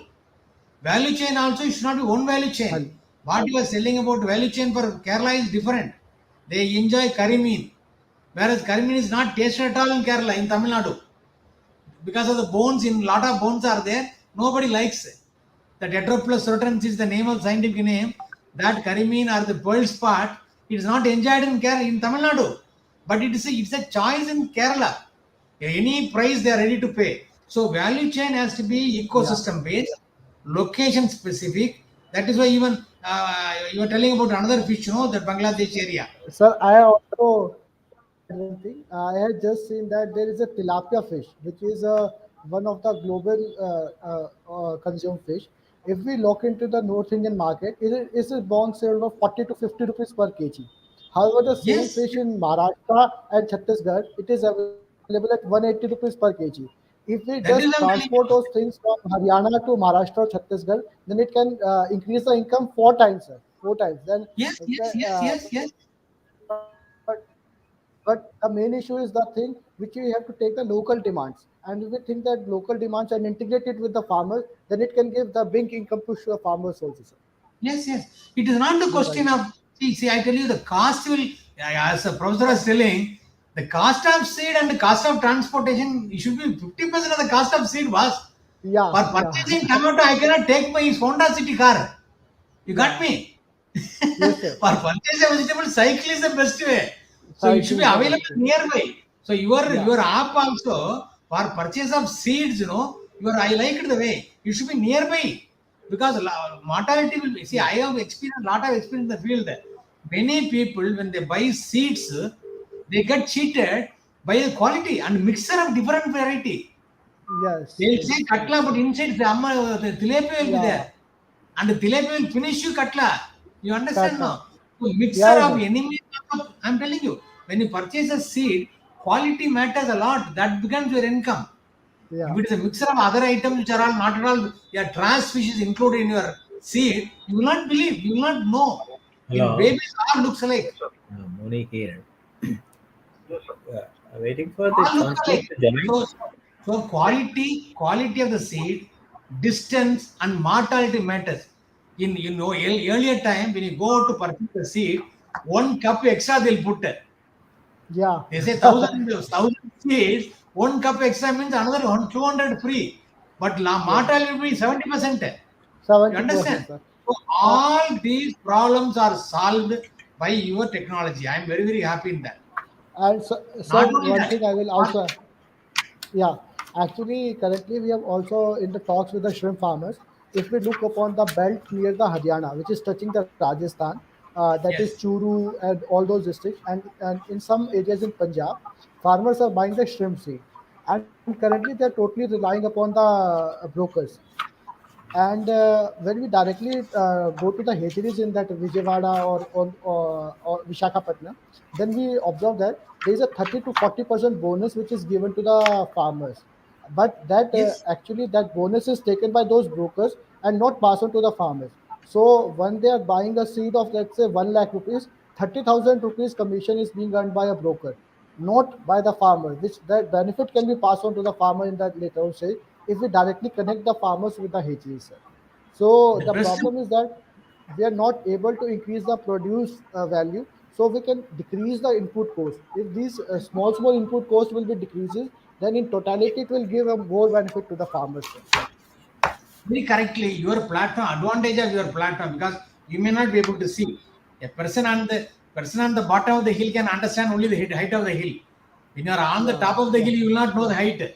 [SPEAKER 5] Value chain also should not be one value chain. What you are selling about value chain for Kerala is different. They enjoy curry mean, whereas curry mean is not tasted at all in Kerala, in Tamil Nadu. Because of the bones, in lot of bones are there, nobody likes it. The Tetroplus rotrans is the name of scientific name. That curry mean or the pearl spot, it is not enjoyed in Kerala, in Tamil Nadu. But it's a choice in Kerala. Any price they are ready to pay. So value chain has to be ecosystem based, location specific. That is why even you are telling about another fish, the Bangladesh area.
[SPEAKER 3] Sir, I also one thing. I had just seen that there is a tilapia fish, which is one of the global consumed fish. If we look into the North Indian market, it is a bond sale of 40 to 50 rupees per kg. However, the same fish in Maharashtra and Chhattisgarh, it is available at 180 rupees per kg. If we just transport those things from Haryana to Maharashtra or Chhattisgarh, then it can increase the income 4 times, sir. 4 times. Then
[SPEAKER 5] yes.
[SPEAKER 3] But the main issue is the thing which we have to take the local demands. And if we think that local demands and integrate it with the farmers, then it can give the big income push to the farmers also, sir.
[SPEAKER 5] Yes. It is not the question of, see, I tell you the cost will, as the professor was telling, the cost of seed and the cost of transportation, it should be 50% of the cost of seed was. For purchasing tomato, I cannot take my Honda City car. You got me?
[SPEAKER 3] Yes, sir.
[SPEAKER 5] For purchase a vegetable, cycle is the best way. So it should be available nearby. So your app also for purchase of seeds, I like it the way it should be nearby, because mortality will be. See, I have experienced lot of experience in the field. Many people when they buy seeds, they get cheated by the quality and mixture of different variety.
[SPEAKER 3] Yes.
[SPEAKER 5] They'll say katla, but inside the tilapia will be there, and the tilapia will finish you katla. You understand now? So mixture of enemy. I'm telling you. When you purchase a seed, quality matters a lot. That becomes your income. If it is a mixture of other items which are all not at all, your trash fish is included in your seed, you will not believe, you will not know.
[SPEAKER 2] Hello.
[SPEAKER 5] Babies all looks alike.
[SPEAKER 2] Moni here. Waiting for the Chancellor to join.
[SPEAKER 5] So quality of the seed, distance and mortality matters. in earlier time when you go to purchase the seed, 1 cup extra they'll put.
[SPEAKER 3] Yeah.
[SPEAKER 5] They say thousand seeds, 1 cup extra means another 200 free. But
[SPEAKER 3] Yeah.
[SPEAKER 5] Mata will be 70%. You
[SPEAKER 3] 70%,
[SPEAKER 5] understand?
[SPEAKER 3] sir.
[SPEAKER 5] So
[SPEAKER 3] Uh,
[SPEAKER 5] all these problems are solved by your technology. I am very, very happy in that.
[SPEAKER 3] and so,
[SPEAKER 5] Not
[SPEAKER 3] sir,
[SPEAKER 5] only
[SPEAKER 3] one
[SPEAKER 5] that,
[SPEAKER 3] thing I will also, yeah, actually, currently we have also in the talks with the shrimp farmers. If we look upon the belt near the Haryana, which is touching the Rajasthan, that is
[SPEAKER 5] yes,
[SPEAKER 3] Churu and all those districts, and in some areas in Punjab, farmers are buying the shrimp seed, and currently they are totally relying upon the brokers. And when we directly go to the hatcheries in that Vijayawada or Vishakhapatnam, then we observe that there is a 30 to 40% bonus which is given to the farmers. But that
[SPEAKER 5] yes.
[SPEAKER 3] actually that bonus is taken by those brokers and not passed on to the farmers. So when they are buying a seed of let's say 1 lakh rupees, 30,000 rupees commission is being earned by a broker, not by the farmer, which that benefit can be passed on to the farmer in that later on stage if we directly connect the farmers with the hatcheries, sir. So
[SPEAKER 5] The
[SPEAKER 3] the
[SPEAKER 5] best,
[SPEAKER 3] problem is that we are not able to increase the produce value, so we can decrease the input cost. If these small input cost will be decreases, then in totality it will give a more benefit to the farmers, sir.
[SPEAKER 5] very correctly, your platform, advantage of your platform, because you may not be able to see. A person on the bottom of the hill can understand only the height of the hill. When you are on the
[SPEAKER 3] Yeah,
[SPEAKER 5] top of the
[SPEAKER 3] yeah,
[SPEAKER 5] hill, you will not know the height.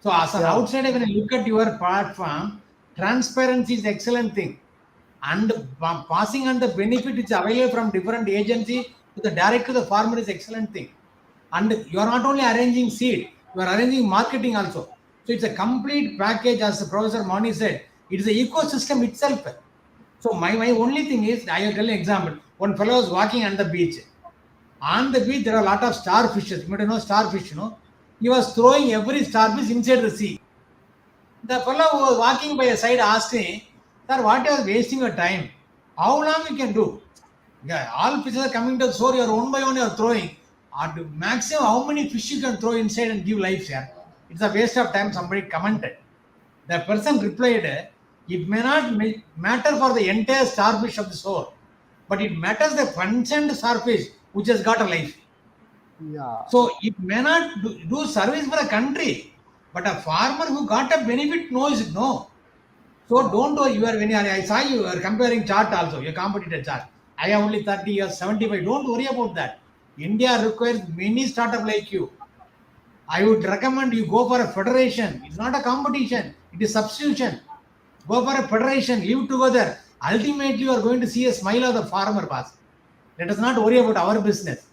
[SPEAKER 5] So as an
[SPEAKER 3] yeah,
[SPEAKER 5] outsider, when you look at your platform, transparency is excellent thing. And passing on the benefit which is available from different agency to the direct to the farmer is excellent thing. And you are not only arranging seed, you are arranging marketing also. So it's a complete package, as the Professor Moni said. It is an ecosystem itself. So my only thing is, I will tell you an example. One fellow was walking on the beach. On the beach, there are a lot of starfishes. You might know starfish, you know. He was throwing every starfish inside the sea. The fellow who was walking by a side asked me, "Sir, what you are wasting your time? How long you can do? Yeah, all fishes are coming to the shore, you are one by one you are throwing. At maximum, how many fish you can throw inside and give life, sir? It's a waste of time," somebody commented. The person replied, "It may not matter for the entire starfish of the shore, but it matters the concerned starfish which has got a life.
[SPEAKER 3] yeah,
[SPEAKER 5] So it may not do service for a country, but a farmer who got a benefit knows it. No. So
[SPEAKER 3] yeah,
[SPEAKER 5] don't worry. You are when I saw you are comparing chart also, your competitor chart. I have only 30 years, 75. Don't worry about that. India requires many startup like you. I would recommend you go for a federation. It's not a competition, it is substitution. Go for a federation, live together. Ultimately, you are going to see a smile of the farmer, boss. Let us not worry about our business.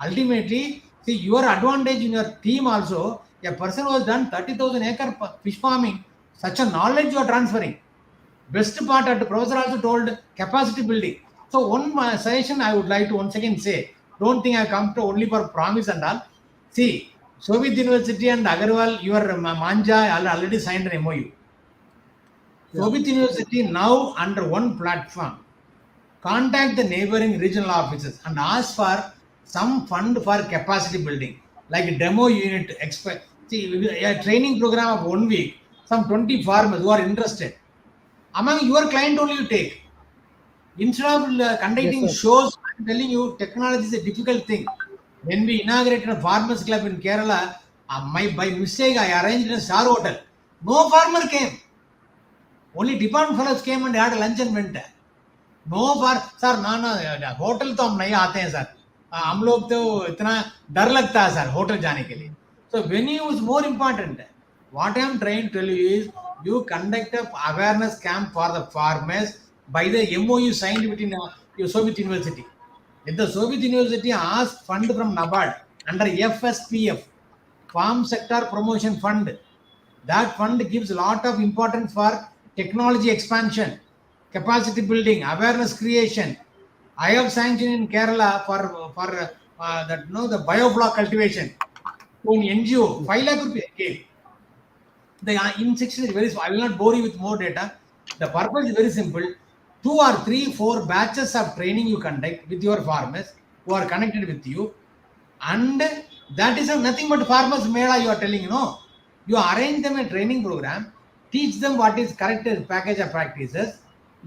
[SPEAKER 5] Ultimately, see your advantage in your team also. A person who has done 30,000 acre fish farming, such a knowledge you are transferring. Best part at the professor also told capacity building. So one suggestion I would like to once again say, don't think I come to only for promise and all. See, Shobhit University and Aggarwal, your Manjha already signed an MOU.
[SPEAKER 3] yeah,
[SPEAKER 5] Shobhit University now under one platform. Contact the neighboring regional offices and ask for some fund for capacity building, like a demo unit. See, a training program of 1 week, some 20 farmers who are interested. Among your client only you take. Instead of
[SPEAKER 3] yes,
[SPEAKER 5] conducting
[SPEAKER 3] sir.
[SPEAKER 5] shows, I'm telling you, technology is a difficult thing. When we inaugurated a farmers club in Kerala, by mistake I arranged a star hotel. No farmer came. Only department fellows came and had lunch and went. नो फॉर सर ना ना hotel तो हम नहीं आते हैं सर हम लोग तो इतना डर लगता है सर होटल जाने के लिए so venue is more important what I am trying to tell you is you conduct a awareness camp for the farmers by the MOU signed between your Soviet University. If the Soviet University asked fund from NABARD under FSPF, Farm Sector Promotion Fund, that fund gives a lot of importance for technology expansion, capacity building, awareness creation. I have sanctioned in Kerala for that the bioblock cultivation to an NGO, 5 lakh rupees gave. The in section is very small. I will not bore you with more data. The purpose is very simple. 2 or 3, 4 batches of training you conduct with your farmers who are connected with you, and that is nothing but farmers mela you are telling, you arrange them a training program, teach them what is correct as package of practices,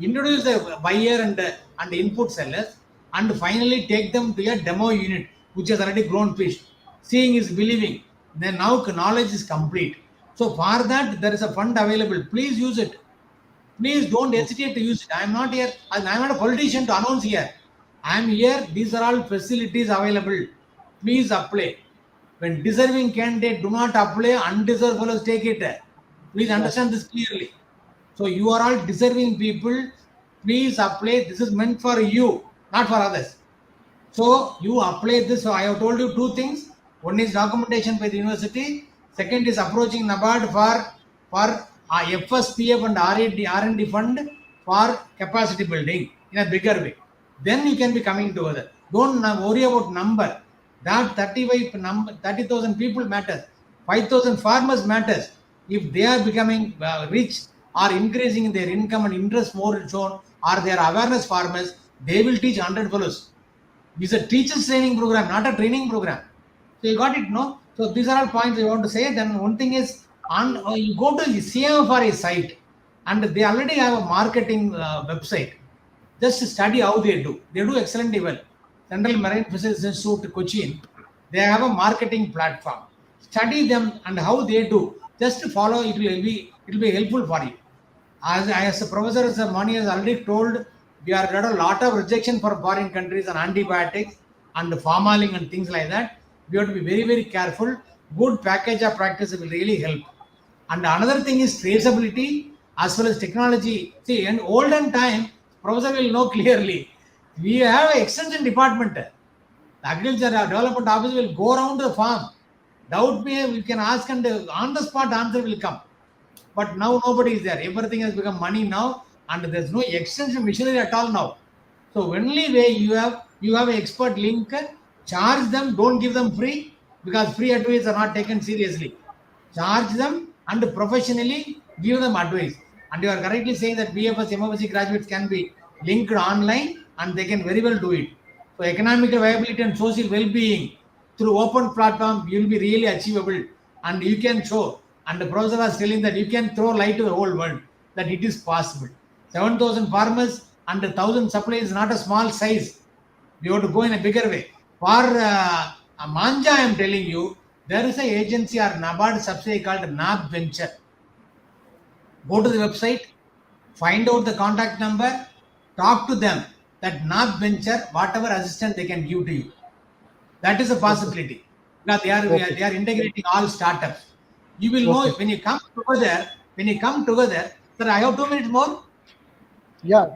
[SPEAKER 5] introduce the buyer and input sellers, and finally take them to a demo unit which has already grown fish. Seeing is believing. Then now knowledge is complete. So for that there is a fund available. Please use it. Please don't hesitate to use it. I am not here. I am not a politician to announce here. I am here. These are all facilities available. Please apply. When deserving candidate do not apply, undeserved fellows take it. Please understand this clearly. So you are all deserving people. Please apply. This is meant for you, not for others. So you apply this. So I have told you two things. One is documentation by the university. Second is approaching NABARD for FSPF and R&D fund for capacity building in a bigger way. Then you can be coming together. Don't worry about number. That 30,000 people matters. 5,000 farmers matters. If they are becoming rich or increasing their income and interest more shown, or they are awareness farmers, they will teach 100 fellows. It's a teachers training program, not a training program. So you got it, no? So these are all points I want to say. Then one thing is, you go to the CMFRA site, and they already have a marketing website. Just study how they do. They do excellently well. Central Marine Fisheries Institute, Cochin, they have a marketing platform. Study them and how they do. Just follow. It will be helpful for you. As a professor, as Moni has already told, we are got a lot of rejection for foreign countries on antibiotics and formalin and things like that. We have to be very, very careful. Good package of practice will really help. And another thing is traceability as well as technology. See, in olden time, professor will know clearly. We have an extension department. The agriculture development office will go around the farm. Doubt me, we can ask, and on the spot answer will come. But now nobody is there. Everything has become money now, and there's no extension machinery at all now. So only way you have an expert link. Charge them. Don't give them free, because free advice are not taken seriously. Charge them and professionally give them advice. And you are correctly saying that BFS, MFSC graduates can be linked online, and they can very well do it. So economical viability and social well-being through open platform will be really achievable, and you can show. And the professor was telling that you can throw light to the whole world, that it is possible. 7,000 farmers and 1,000 supply is not a small size. We have to go in a bigger way. For Manjha, I am telling you, there is an agency or NABARD subsidiary called NAB Venture. Go to the website, find out the contact number, talk to them. That NAB Venture, whatever assistance they can give to you. That is a possibility. Now they are integrating all startups. You will know when you come together. Sir, I have 2 minutes more.
[SPEAKER 3] Yeah.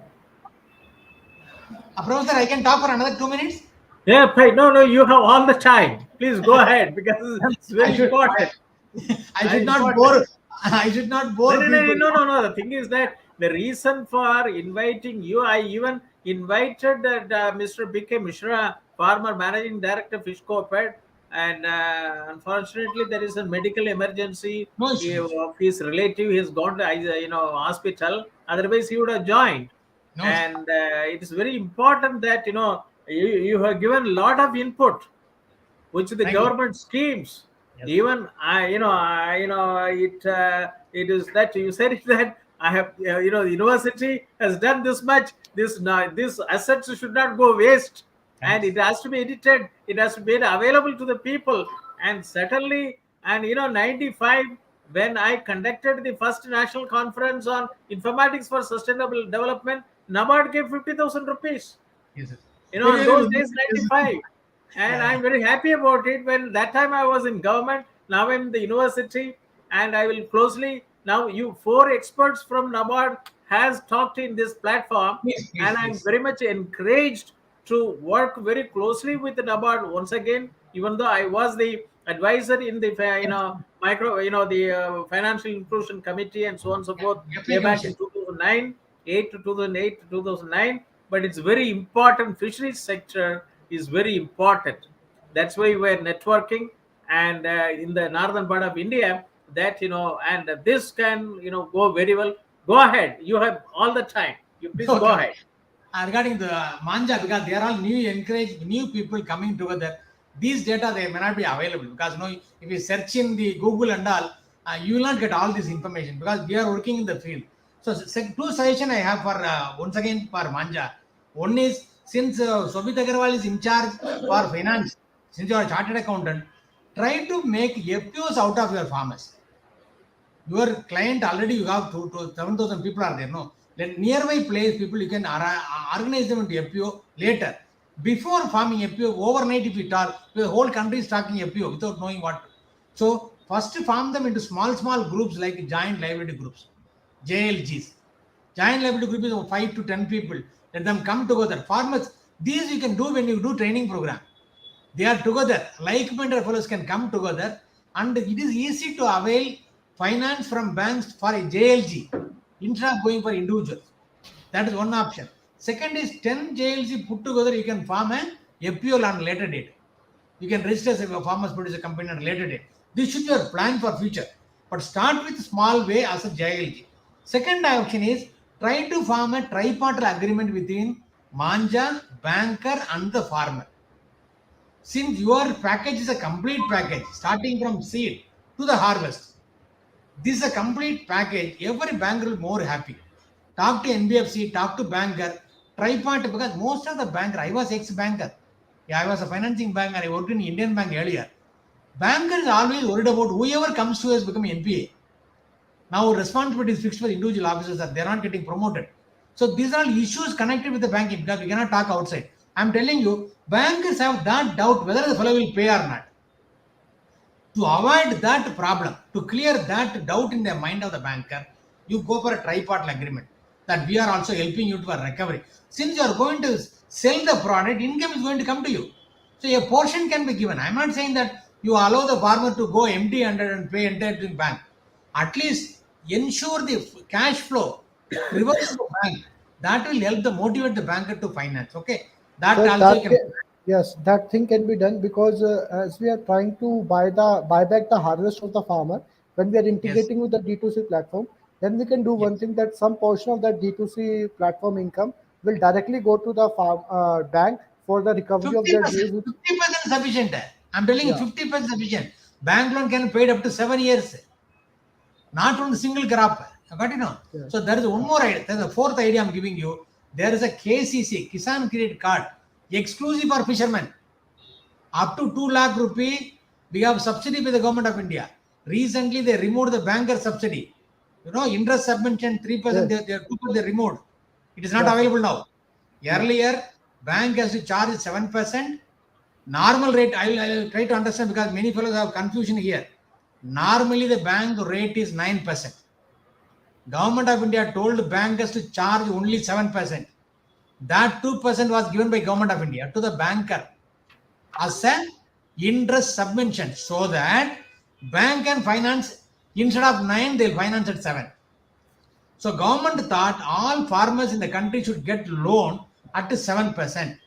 [SPEAKER 5] Professor, I can talk for another 2 minutes.
[SPEAKER 2] Yeah, no, you have all the time. Please go ahead, because it's very important.
[SPEAKER 5] I should not bore. I should not bore people.
[SPEAKER 2] No. The thing is that the reason for inviting you, I even invited Mr. B.K. Mishra, former managing director, Fish Cooped, and unfortunately there is a medical emergency.
[SPEAKER 5] No
[SPEAKER 2] his relative has gone to hospital. Otherwise he would have joined.
[SPEAKER 5] No,
[SPEAKER 2] and it is very important that you have given a lot of input, which the government schemes. Yes. Even it is that you said that I have the university has done this much. This assets should not go waste. Yes. And it has to be edited. It has to be made available to the people. And certainly, and 95, when I conducted the first national conference on informatics for sustainable development, NABARD gave 50,000 rupees.
[SPEAKER 5] Yes.
[SPEAKER 2] Those days, 95. And I'm very happy about it. When that time I was in government, now I'm in the university, and I will closely, now 4 experts from NABARD has talked in this platform. Yes, and I'm very much encouraged to work very closely with the NABARD once again, even though I was the advisor in the the financial inclusion committee and so on and so forth, way back in 2009, 2008 to 2009. But it's very important. Fisheries sector is very important. That's why we're networking, and in the northern part of India, that and this can go very well. Go ahead. You have all the time. You please go ahead.
[SPEAKER 5] Regarding the Manjha, because they are all new people coming together. These data, they may not be available, because if you search in the Google and all, you will not get all this information, because we are working in the field. So two suggestions I have for once again for Manjha. One is, since Shobhit Aggarwal is in charge for finance, since you are a chartered accountant, try to make FPOs out of your farmers. Your client already you have 7,000 people are there. No, let nearby place people you can organize them into FPO later. Before farming FPO, overnight if you talk, the whole country is talking FPO without knowing what. So first farm them into small groups like joint liability groups, JLGs. Giant liability group is of 5 to 10 people. Let them come together. Farmers, these you can do when you do training program. They are together. Like-minded fellows can come together, and it is easy to avail finance from banks for a JLG instead of going for individuals. That is one option. Second is 10 JLG put together, you can form a FPO on later date. You can register as a farmers producer company on a later date. This should be your plan for future. But start with small way as a JLG. Second option is try to form a tripartite agreement between Manjha, banker and the farmer. Since your package is a complete package, starting from seed to the harvest, this is a complete package. Every banker will be more happy. Talk to NBFC, talk to banker, tripartite, because most of the banker, I was ex-banker. Yeah, I was a financing banker. I worked in Indian Bank earlier. Banker is always worried about whoever comes to us become NPA. Now responsibility is fixed for individual officers that they're not getting promoted. So these are all issues connected with the banking because we cannot talk outside. I'm telling you, bankers have that doubt whether the fellow will pay or not. To avoid that problem, to clear that doubt in the mind of the banker, you go for a tripartite agreement that we are also helping you to a recovery. Since you are going to sell the product, income is going to come to you. So a portion can be given. I'm not saying that you allow the farmer to go empty-handed and pay entire to the bank. At least ensure the cash flow reverse to the bank. That will help the motivate the banker to finance. Okay, that
[SPEAKER 3] So
[SPEAKER 5] also you can.
[SPEAKER 3] yes, that thing can be done because as we are trying to buy back the harvest of the farmer, when we are
[SPEAKER 5] Yes,
[SPEAKER 3] integrating with the D2C platform, then we can do one
[SPEAKER 5] yes.
[SPEAKER 3] thing that some portion of that D2C platform income will directly go to the farm bank for the recovery of their
[SPEAKER 5] 50%,
[SPEAKER 3] dues.
[SPEAKER 5] 50% sufficient. I'm telling you,
[SPEAKER 3] Yeah,
[SPEAKER 5] 50% sufficient. Bank loan can be paid up to 7 years, not on the single crop. You got it now?
[SPEAKER 3] yes,
[SPEAKER 5] So there is one more idea. There's a fourth idea I'm giving you. There is a KCC, Kisan Credit Card, exclusive for fishermen. Up to 2 lakh rupee, we have subsidy by the government of India. Recently, they removed the banker subsidy. You know, interest subvention 3%,
[SPEAKER 3] yes,
[SPEAKER 5] they removed. It is not
[SPEAKER 3] yes,
[SPEAKER 5] available now.
[SPEAKER 3] yeah.
[SPEAKER 5] Earlier, bank has to charge 7%. Normal rate, I will try to understand because many fellows have confusion here. Normally, the bank rate is 9%. Government of India told bankers to charge only 7%. That 2% was given by Government of India to the banker as an interest subvention so that bank can finance instead of 9, they'll finance at 7. So government thought all farmers in the country should get loan at 7%.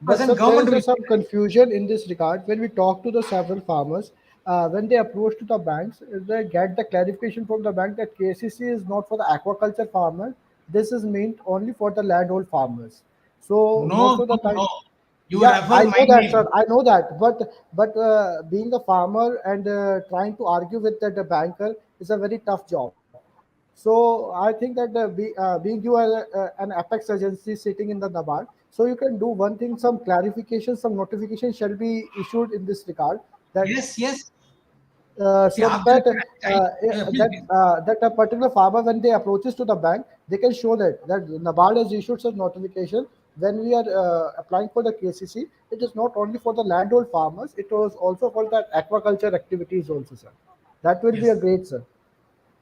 [SPEAKER 3] But
[SPEAKER 5] Percent
[SPEAKER 3] sir, there
[SPEAKER 5] government
[SPEAKER 3] is
[SPEAKER 5] will.
[SPEAKER 3] some confusion in this regard. When we talk to the several farmers, when they approach to the banks, they get the clarification from the bank that KCC is not for the aquaculture farmer. This is meant only for the landhold farmers. So
[SPEAKER 5] No,
[SPEAKER 3] most of the
[SPEAKER 5] no,
[SPEAKER 3] time,
[SPEAKER 5] no. You
[SPEAKER 3] yeah,
[SPEAKER 5] refer
[SPEAKER 3] I
[SPEAKER 5] my
[SPEAKER 3] know that,
[SPEAKER 5] name.
[SPEAKER 3] sir. I know that. But being a farmer and trying to argue with the banker is a very tough job. So I think that being you are an apex agency sitting in the NABARD, so you can do one thing: some clarification, some notification shall be issued in this regard. That
[SPEAKER 5] Yes, yes. See,
[SPEAKER 3] so that
[SPEAKER 5] absolutely. Please, please.
[SPEAKER 3] that a particular farmer when they approaches to the bank, they can show that NABARD has issued such notification. When we are applying for the KCC, it is not only for the landhold farmers; it was also for the aquaculture activities also, sir. That will be a
[SPEAKER 5] Yes.
[SPEAKER 3] great, sir.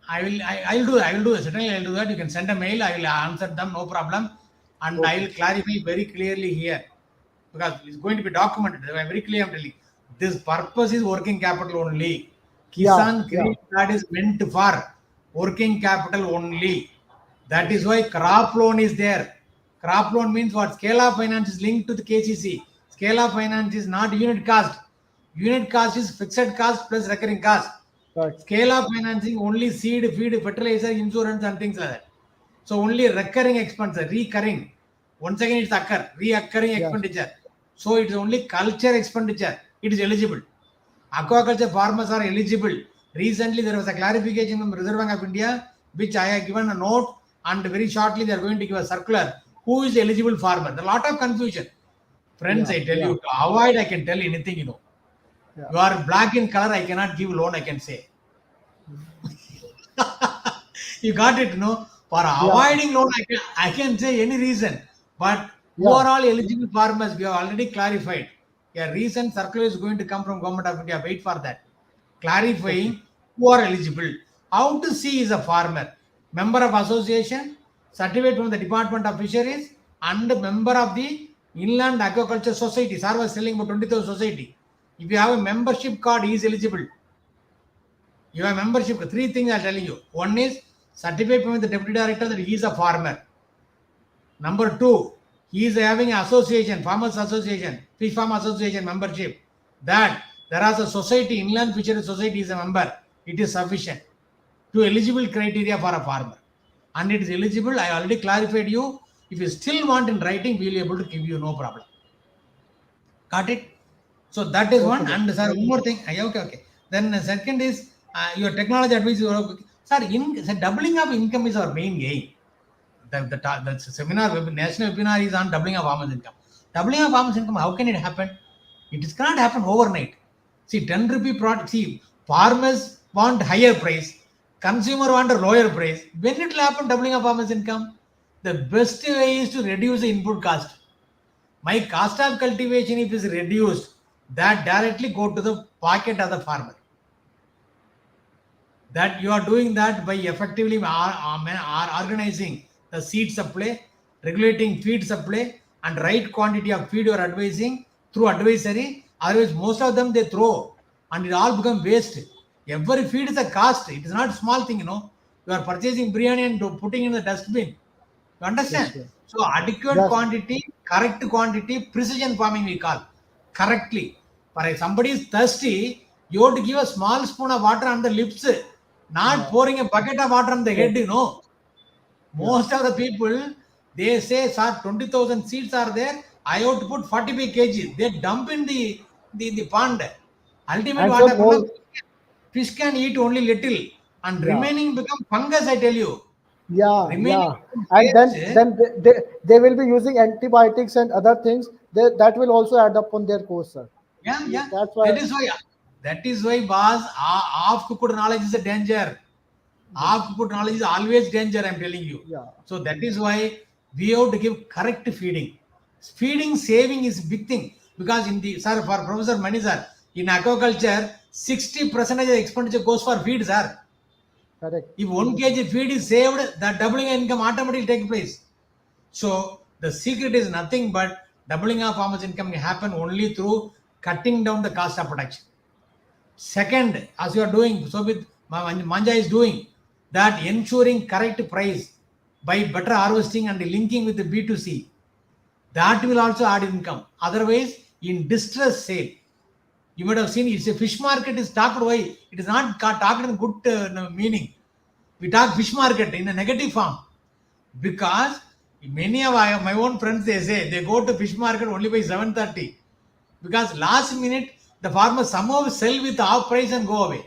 [SPEAKER 5] I will do that. I will do that. Certainly, I will do that. You can send a mail. I will answer them, no problem. And I
[SPEAKER 3] Okay.
[SPEAKER 5] will clarify very clearly here because it's going to be documented. I'm very clear. I'm telling this purpose is working capital only.
[SPEAKER 3] Yeah,
[SPEAKER 5] Kisan
[SPEAKER 3] yeah.
[SPEAKER 5] credit card is meant for working capital only. That is why crop loan is there. Crop loan means what? Scale of finance is linked to the KCC. Scale of finance is not unit cost. Unit cost is fixed cost plus recurring cost.
[SPEAKER 3] Right.
[SPEAKER 5] Scale of financing only seed, feed, fertilizer, insurance, and things like that. So only recurring expense, recurring. Once again, it's reoccurring
[SPEAKER 3] Yes.
[SPEAKER 5] expenditure. So it's only culture expenditure. It is eligible. Aquaculture farmers are eligible. Recently, there was a clarification from Reserve Bank of India. which I have given a note, and very shortly they are going to give a circular. Who is eligible farmer? There are a lot of confusion. Friends,
[SPEAKER 3] Yeah,
[SPEAKER 5] I tell
[SPEAKER 3] yeah,
[SPEAKER 5] you, to avoid, I can tell anything,
[SPEAKER 3] yeah,
[SPEAKER 5] You are black in color, I cannot give loan, I can say. You got it, For
[SPEAKER 3] yeah,
[SPEAKER 5] avoiding loan, I can say any reason. But who
[SPEAKER 3] yeah.
[SPEAKER 5] are all eligible farmers? We have already clarified. A recent circular is going to come from Government of India. Wait for that.
[SPEAKER 3] Okay,
[SPEAKER 5] Clarifying who are eligible. How to see is a farmer. Member of association, certificate from the Department of Fisheries, and member of the Inland Aquaculture Society. Sir was selling about 20,000 society. If you have a membership card, he is eligible. You have membership. Three things I'm telling you. One is certificate from the deputy director that he is a farmer. Number two, he is having an association, farmers association, fish farm association membership. That there is a society, inland fisheries society is a member. It is sufficient to eligible criteria for a farmer. And it is eligible. I already clarified you. If you still want in writing, we will be able to give you no problem. Got it? So that is
[SPEAKER 3] okay,
[SPEAKER 5] one.
[SPEAKER 3] sir.
[SPEAKER 5] And sir, one more thing. Okay, okay. Then the second is your technology advice. Sir, sir, doubling of income is our main aim. The seminar, national webinar is on doubling of farmers' income. Doubling of farmers' income, how can it happen? It is cannot happen overnight. See, 10 rupee product. See, farmers want higher price, consumer want a lower price. When it will happen, doubling of farmers' income? The best way is to reduce the input cost. My cost of cultivation, if is reduced, that directly go to the pocket of the farmer. That you are doing that by effectively organizing the seed supply, regulating feed supply, and right quantity of feed you are advising through advisory. Otherwise, most of them they throw and it all become waste. Every feed is a cost. It is not small thing, You are purchasing biryani and putting in the dustbin. You
[SPEAKER 3] Yes,
[SPEAKER 5] understand?
[SPEAKER 3] sir.
[SPEAKER 5] So adequate
[SPEAKER 3] Yes,
[SPEAKER 5] quantity, correct quantity, precision farming we call correctly. For if somebody is thirsty, you have to give a small spoon of water on the lips, not
[SPEAKER 3] yeah,
[SPEAKER 5] pouring a bucket of water on the
[SPEAKER 3] yes,
[SPEAKER 5] head.
[SPEAKER 3] yeah.
[SPEAKER 5] Most of the people they say, "Sir, 20,000 seeds are there. I have to put 45 kg." They dump in the pond. Ultimate
[SPEAKER 3] And
[SPEAKER 5] what
[SPEAKER 3] sir,
[SPEAKER 5] happens?
[SPEAKER 3] more,
[SPEAKER 5] Fish can eat only little, and
[SPEAKER 3] yeah,
[SPEAKER 5] remaining become fungus. I tell you,
[SPEAKER 3] yeah,
[SPEAKER 5] remaining
[SPEAKER 3] yeah.
[SPEAKER 5] become
[SPEAKER 3] And
[SPEAKER 5] waste.
[SPEAKER 3] they will be using antibiotics and other things. That will also add up on their cost, sir.
[SPEAKER 5] Yeah,
[SPEAKER 3] Yeah,
[SPEAKER 5] yeah.
[SPEAKER 3] that's
[SPEAKER 5] That
[SPEAKER 3] why.
[SPEAKER 5] is why. That is why, boss. Half cooked knowledge is a danger.
[SPEAKER 3] Yes,
[SPEAKER 5] Half cooked knowledge is always danger. I'm telling you.
[SPEAKER 3] yeah,
[SPEAKER 5] So that is why we have to give correct feeding. Feeding saving is big thing because in the sir for Professor Mani sir in aquaculture 60% of the expenditure goes for feed, sir.
[SPEAKER 3] correct.
[SPEAKER 5] If 1 kg feed is saved, that doubling income automatically take place. So the secret is nothing but doubling of farmers' income can happen only through cutting down the cost of production. Second, as you are doing, so with Manjha is doing that ensuring correct price by better harvesting and linking with the B2C. That will also add income. Otherwise, in distress sale, you might have seen it's a fish market is talked why it is not talked in good meaning. We talk fish market in a negative form because many of my own friends they say they go to fish market only by 7:30 because last minute the farmers somehow sell with half price and go away.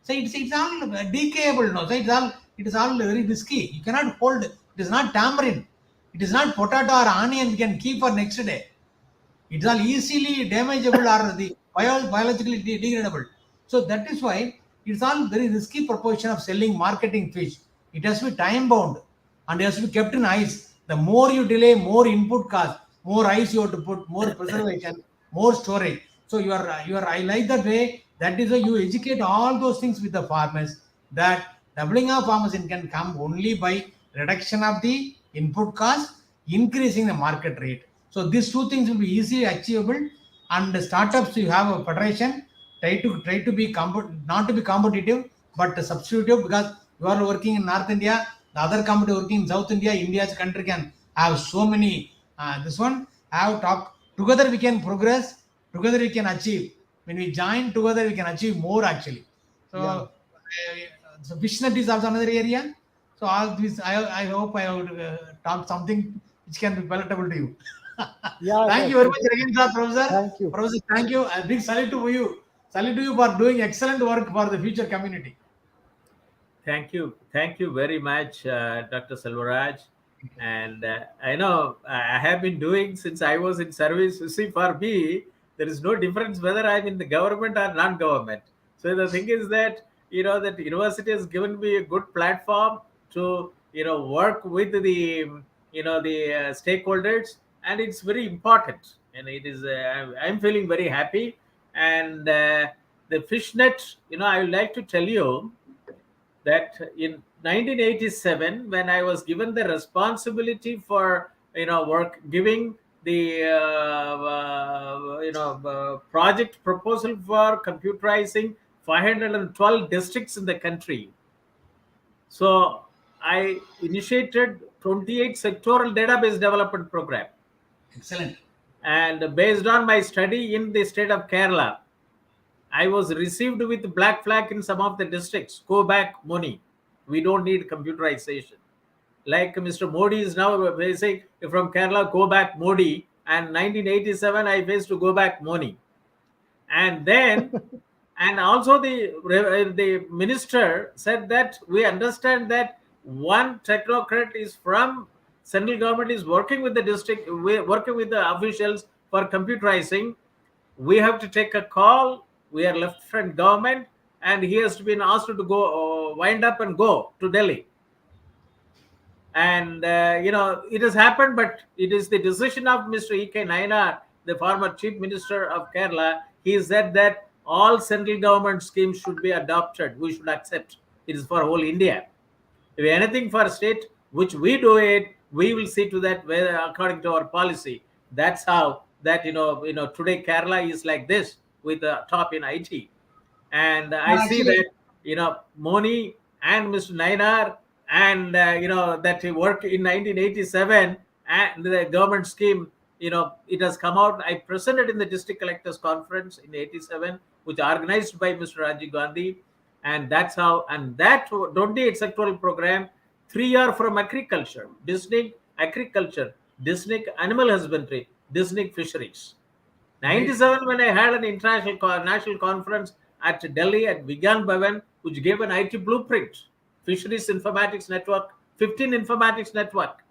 [SPEAKER 5] So it's all decayable, no. So it is all very risky. You cannot hold. It is not tamarind. It is not potato or onion. We can keep for next day. It's all easily damageable or the biologically degradable. So that is why it's all very risky proportion of selling marketing fish. It has to be time bound and it has to be kept in ice. The more you delay, more input cost, more ice you have to put, more preservation, more storage. So you are I like that way. That is why you educate all those things with the farmers that doubling of farmers income can come only by reduction of the input cost, increasing the market rate. So these two things will be easily achievable. And the startups, you have a federation, try to be not to be competitive, but substitutive because you are working in North India, the other company working in South India. India's country can have so many. This one have talk together. We can progress together. We can achieve. When we join together, we can achieve more actually.
[SPEAKER 3] Yeah,
[SPEAKER 5] So Vishnat is also another area. So all this, I hope I would talk something which can be palatable to you.
[SPEAKER 3] yeah,
[SPEAKER 5] Thank
[SPEAKER 3] sir.
[SPEAKER 5] you very much again, sir, Professor.
[SPEAKER 3] Thank you.
[SPEAKER 5] Professor, thank you. A big salute to you. Salute to you for doing excellent work for the future community.
[SPEAKER 2] Thank you very much, Dr. Selvaraj. And I know I have been doing since I was in service. You see, for me, there is no difference whether I'm in the government or non-government. So the thing is that that university has given me a good platform to work with the stakeholders, and it's very important. And it is I'm feeling very happy. And the fishnet, I would like to tell you that in 1987, when I was given the responsibility for work giving the project proposal for computerizing 512 districts in the country, so I initiated 28 sectoral database development program.
[SPEAKER 5] Excellent.
[SPEAKER 2] And based on my study in the state of Kerala, I was received with black flag in some of the districts. Go back, Moni. We don't need computerization. Like Mr. Modi is now saying from Kerala, go back, Modi. And 1987, I faced to go back, Moni. And then, and also the minister said that we understand that one technocrat is from central government is working with the district, working with the officials for computerizing. We have to take a call. We are left front government, and he has been asked to go wind up and go to Delhi. And it has happened, but it is the decision of Mr. E.K. Nayanar, the former chief minister of Kerala. He said that all central government schemes should be adopted. We should accept. It is for whole India. If anything for state, which we do it, we will see to that whether according to our policy. That's how that today Kerala is like this with the top in IT. And I see
[SPEAKER 5] Actually,
[SPEAKER 2] that Moni and Mr. Nayanar and that he worked in 1987 and the government scheme, it has come out. I presented in the district collectors conference in 87, which organized by Mr. Rajiv Gandhi. And that's how, and that 28 sectoral program, 3 year from agriculture, district agriculture, district animal husbandry, district fisheries. 97, when I had an international national conference at Delhi at Vigyan Bhavan, which gave an IT blueprint, Fisheries Informatics Network, 15 Informatics Network.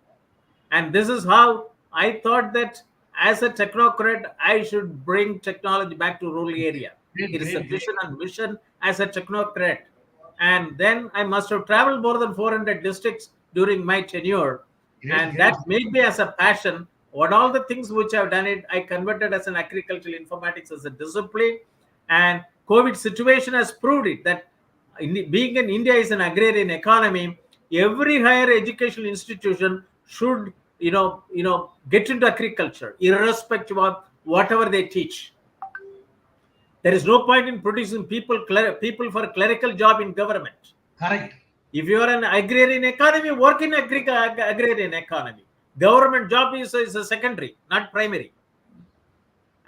[SPEAKER 2] And this is how I thought that as a technocrat, I should bring technology back to rural area. It is a vision and mission as a technocrat. And then I must have traveled more than 400 districts during my tenure. And that made me as a passion. What all the things which I've done it, I converted as an agricultural informatics as a discipline. And COVID situation has proved it that being in India is an agrarian economy, every higher educational institution should get into agriculture, irrespective of whatever they teach. There is no point in producing people for clerical job in government.
[SPEAKER 5] Correct.
[SPEAKER 2] If you are an agrarian economy, work in agrarian economy. Government job is a secondary, not primary.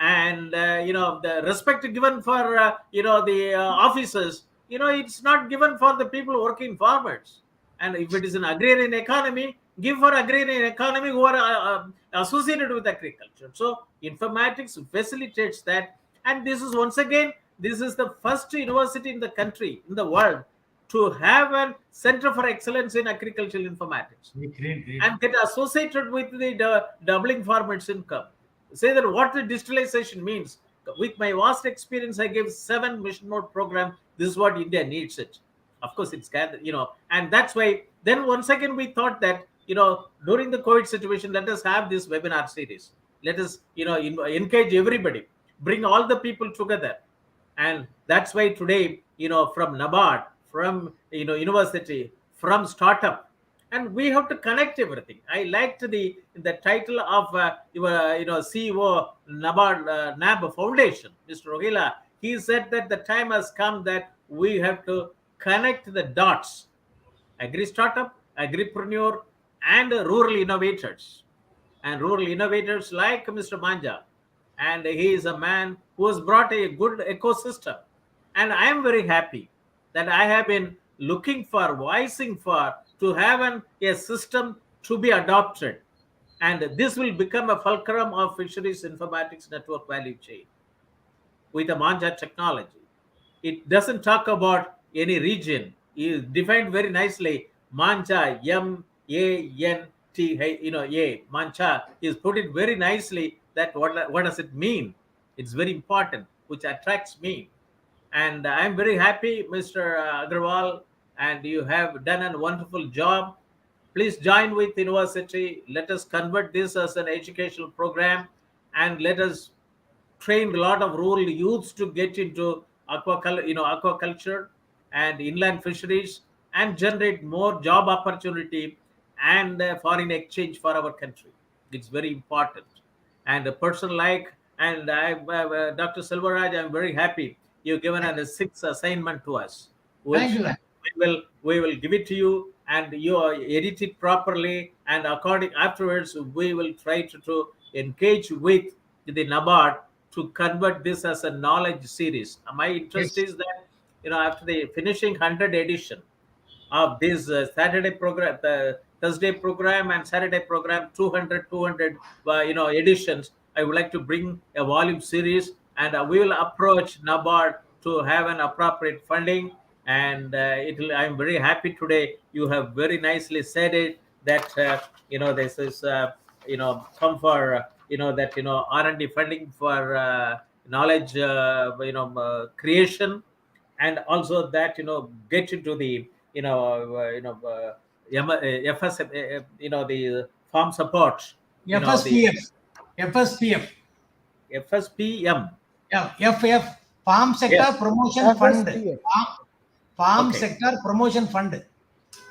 [SPEAKER 2] And the respect given for the officers, it's not given for the people working farmers. And if it is an agrarian economy, give for agrarian economy who are associated with agriculture. So informatics facilitates that. And this is once again, this is the first university in the country, in the world, to have a center for excellence in agricultural informatics.
[SPEAKER 5] Great.
[SPEAKER 2] And get associated with the doubling farmers' income. Say that what the digitalization means. With my vast experience, I gave 7 mission mode program. This is what India needs it. Of course, it's and that's why. Then once again, we thought that during the COVID situation, let us have this webinar series. Let us engage everybody, bring all the people together, and that's why today from NABARD, from university, from startup. And we have to connect everything. I liked the title of your CEO NABARD NAB Foundation, Mr. Rohila. He said that the time has come that we have to connect the dots: agri startup, agripreneur, and rural innovators. And rural innovators like Mr. Manjha. And he is a man who has brought a good ecosystem. And I am very happy that I have been looking for, voicing for, to have a system to be adopted. And this will become a fulcrum of Fisheries Informatics Network value chain with a Manjha technology. It doesn't talk about any region. is defined very nicely. Mancha, M-A-N-T, A, Mancha is put it very nicely that what does it mean? It's very important, which attracts me. And I'm very happy, Mr. Aggarwal, and you have done a wonderful job. Please join with university. Let us convert this as an educational program, and let us train a lot of rural youths to get into aquaculture and inland fisheries, and generate more job opportunity and foreign exchange for our country. It's very important. And a person like, and Dr. Silvaraj, I'm very happy you've given a sixth assignment to us,
[SPEAKER 5] Thank
[SPEAKER 2] which
[SPEAKER 5] you, sir.
[SPEAKER 2] we will give it to you, and you edit it properly, and according afterwards we will try to engage with the NABARD to convert this as a knowledge series. My interest
[SPEAKER 5] Yes.
[SPEAKER 2] is that, after the finishing 100 edition of this Saturday program, the Thursday program and Saturday program, 200 editions, I would like to bring a volume series, and we will approach NABARD to have an appropriate funding. And I'm very happy today. You have very nicely said it that this is come for that R&D funding for knowledge creation, and also that get into the FS the farm support, the
[SPEAKER 5] FSPF. FSPF.
[SPEAKER 2] FSPM.
[SPEAKER 5] Yeah, FF. Farm Sector
[SPEAKER 2] Yes.
[SPEAKER 5] Promotion Fund.
[SPEAKER 3] FSPF.
[SPEAKER 5] Farm
[SPEAKER 2] Okay.
[SPEAKER 5] Sector Promotion Fund.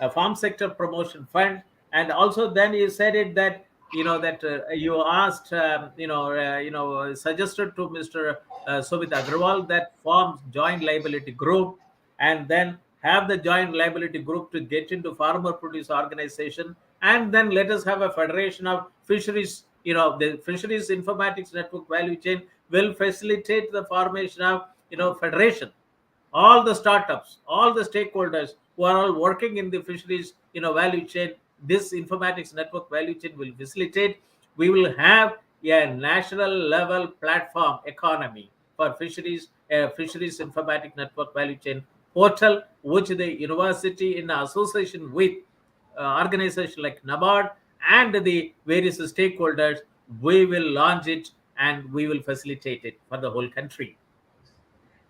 [SPEAKER 2] A farm sector promotion fund. And also then you said it that that you asked suggested to Mr. Shobhit Aggarwal that forms joint liability group, and then have the joint liability group to get into farmer produce organization, and then let us have a federation of fisheries. The Fisheries Informatics Network value chain will facilitate the formation of federation. All the startups, all the stakeholders who are all working in the fisheries value chain, this informatics network value chain will facilitate. We will have a national level platform economy for fisheries, fisheries informatics network value chain portal, which the university in association with organization like NABARD and the various stakeholders, we will launch it, and we will facilitate it for the whole country.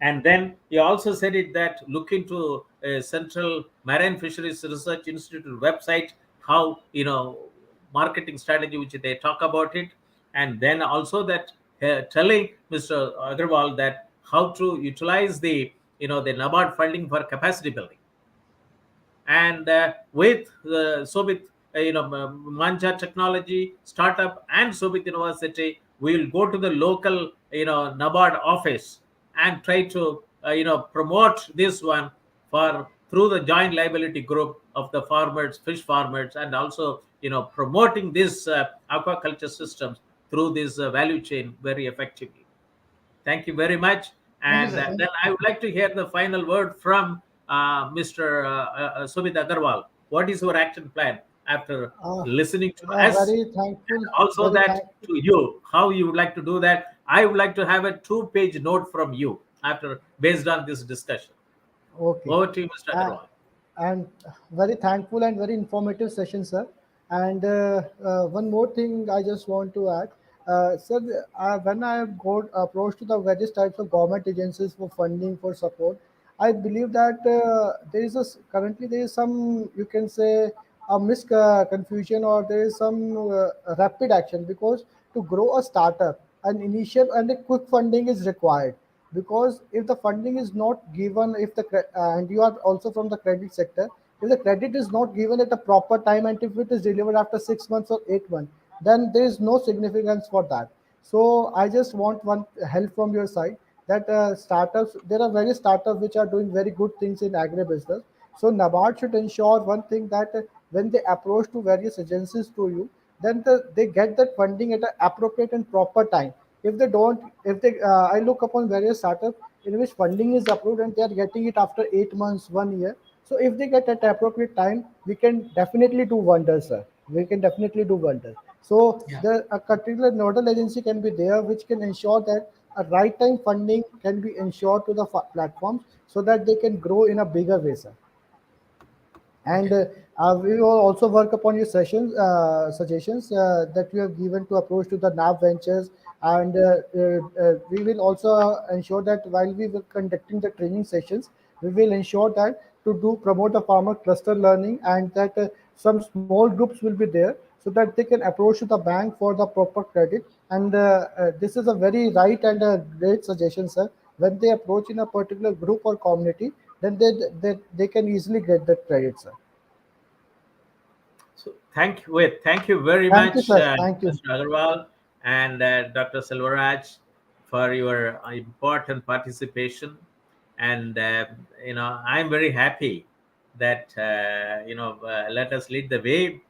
[SPEAKER 2] And then he also said it that look into Central Marine Fisheries Research Institute website, how marketing strategy which they talk about it, and then also that telling Mr. Aggarwal that how to utilize the the NABARD funding for capacity building. And with Sobit, Manjha Technology Startup and Sobit University, we will go to the local, NABARD office and try to, promote this one for through the joint liability group of the farmers, fish farmers, and also, promoting this aquaculture systems through this value chain very effectively. Thank you very much.
[SPEAKER 5] Thank you,
[SPEAKER 2] And
[SPEAKER 5] sir.
[SPEAKER 2] then I would like to hear the final word from Mr. Shobhit Aggarwal. What is your action plan after
[SPEAKER 3] Uh,
[SPEAKER 2] listening to us?
[SPEAKER 3] Very thankful.
[SPEAKER 2] Also,
[SPEAKER 3] Very
[SPEAKER 2] that
[SPEAKER 3] thankful.
[SPEAKER 2] to you, how you would like to do that. I would like to have a two-page note from you after based on this discussion.
[SPEAKER 3] Okay.
[SPEAKER 2] Over to you, Mr.
[SPEAKER 3] Uh,
[SPEAKER 2] Aggarwal.
[SPEAKER 3] and very thankful and very informative session, sir. And one more thing I just want to add, sir, when I got approached to the various types of government agencies for funding for support, I believe that there is currently there is some, you can say, a confusion, or there is some rapid action, because to grow a startup, an initial and a quick funding is required. Because if the funding is not given, if and you are also from the credit sector, if the credit is not given at a proper time, and if it is delivered after 6 months or 8 months, then there is no significance for that. So I just want one help from your side, that startups, there are various startups which are doing very good things in agribusiness. So NABARD should ensure one thing, that when they approach to various agencies to you, then they get that funding at an appropriate and proper time. If they don't, if they, I look upon various startups in which funding is approved and they are getting it after 8 months, 1 year. So if they get at appropriate time, we can definitely do wonders, sir. We can definitely do wonders. So
[SPEAKER 5] Yeah.
[SPEAKER 3] a particular nodal agency can be there which can ensure that a right time funding can be ensured to the platforms, so that they can grow in a bigger way, sir. And we will also work upon your suggestions that you have given to approach to the NAV ventures. And we will also ensure that while we were conducting the training sessions, we will ensure that to do promote the farmer cluster learning, and that some small groups will be there so that they can approach to the bank for the proper credit. And this is a very right and a great suggestion, sir. When they approach in a particular group or community, then they can easily get that credit, sir.
[SPEAKER 2] So thank you very
[SPEAKER 3] Thank you,
[SPEAKER 2] much,
[SPEAKER 3] sir. Thank you.
[SPEAKER 2] Mr. Aggarwal and Dr. Selvaraj, for your important participation. And I'm very happy that let us lead the way,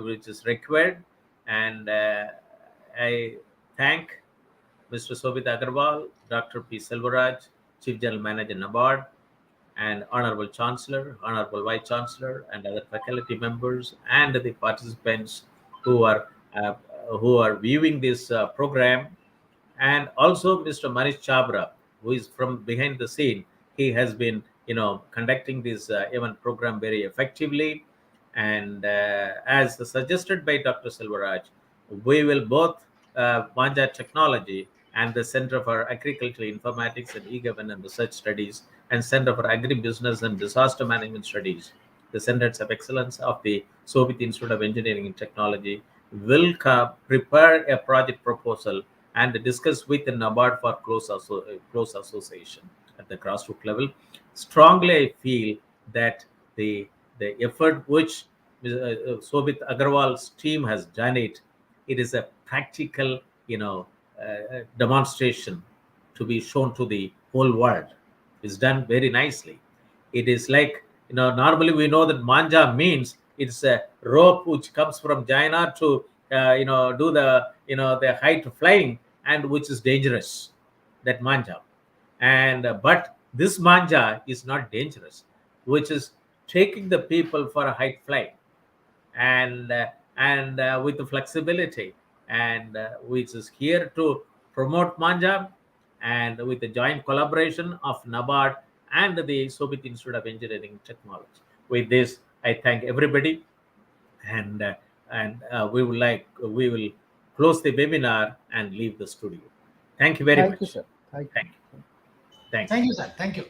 [SPEAKER 2] which is required. And I thank Mr. Shobhit Aggarwal, Dr. P. Selvaraj, Chief General Manager, NABARD, and Honorable Chancellor, Honorable Vice Chancellor, and other faculty members, and the participants who are uh, viewing this program, and also Mr. Manish Chabra, who is from behind the scene. He has been, conducting this event program very effectively, and as suggested by Dr. Selvaraj, we will both Manjha Technology and the Center for Agricultural Informatics and E-Governance Research Studies and Center for Agribusiness and Disaster Management Studies, the Centers of Excellence of the Soviet Institute of Engineering and Technology, will prepare a project proposal and discuss with the NABARD for close association at the grassroots level. Strongly, I feel that the effort which Shobhit Aggarwal's team has done it is a practical, demonstration to be shown to the whole world. It's done very nicely. It is like, normally we know that Manjha means it's a rope which comes from China to do the height flying, and which is dangerous, that Manjha. And but this Manjha is not dangerous, which is taking the people for a height flight, and with the flexibility, and which is here to promote Manjha, and with the joint collaboration of NABARD and the Soviet Institute of Engineering and Technology. With this, I thank everybody, and we will close the webinar and leave the studio. Thank you very
[SPEAKER 3] Thank you,
[SPEAKER 2] much.
[SPEAKER 3] sir. Thank you.
[SPEAKER 2] Thank you. Thank you.
[SPEAKER 5] Thank you, sir. Thank you.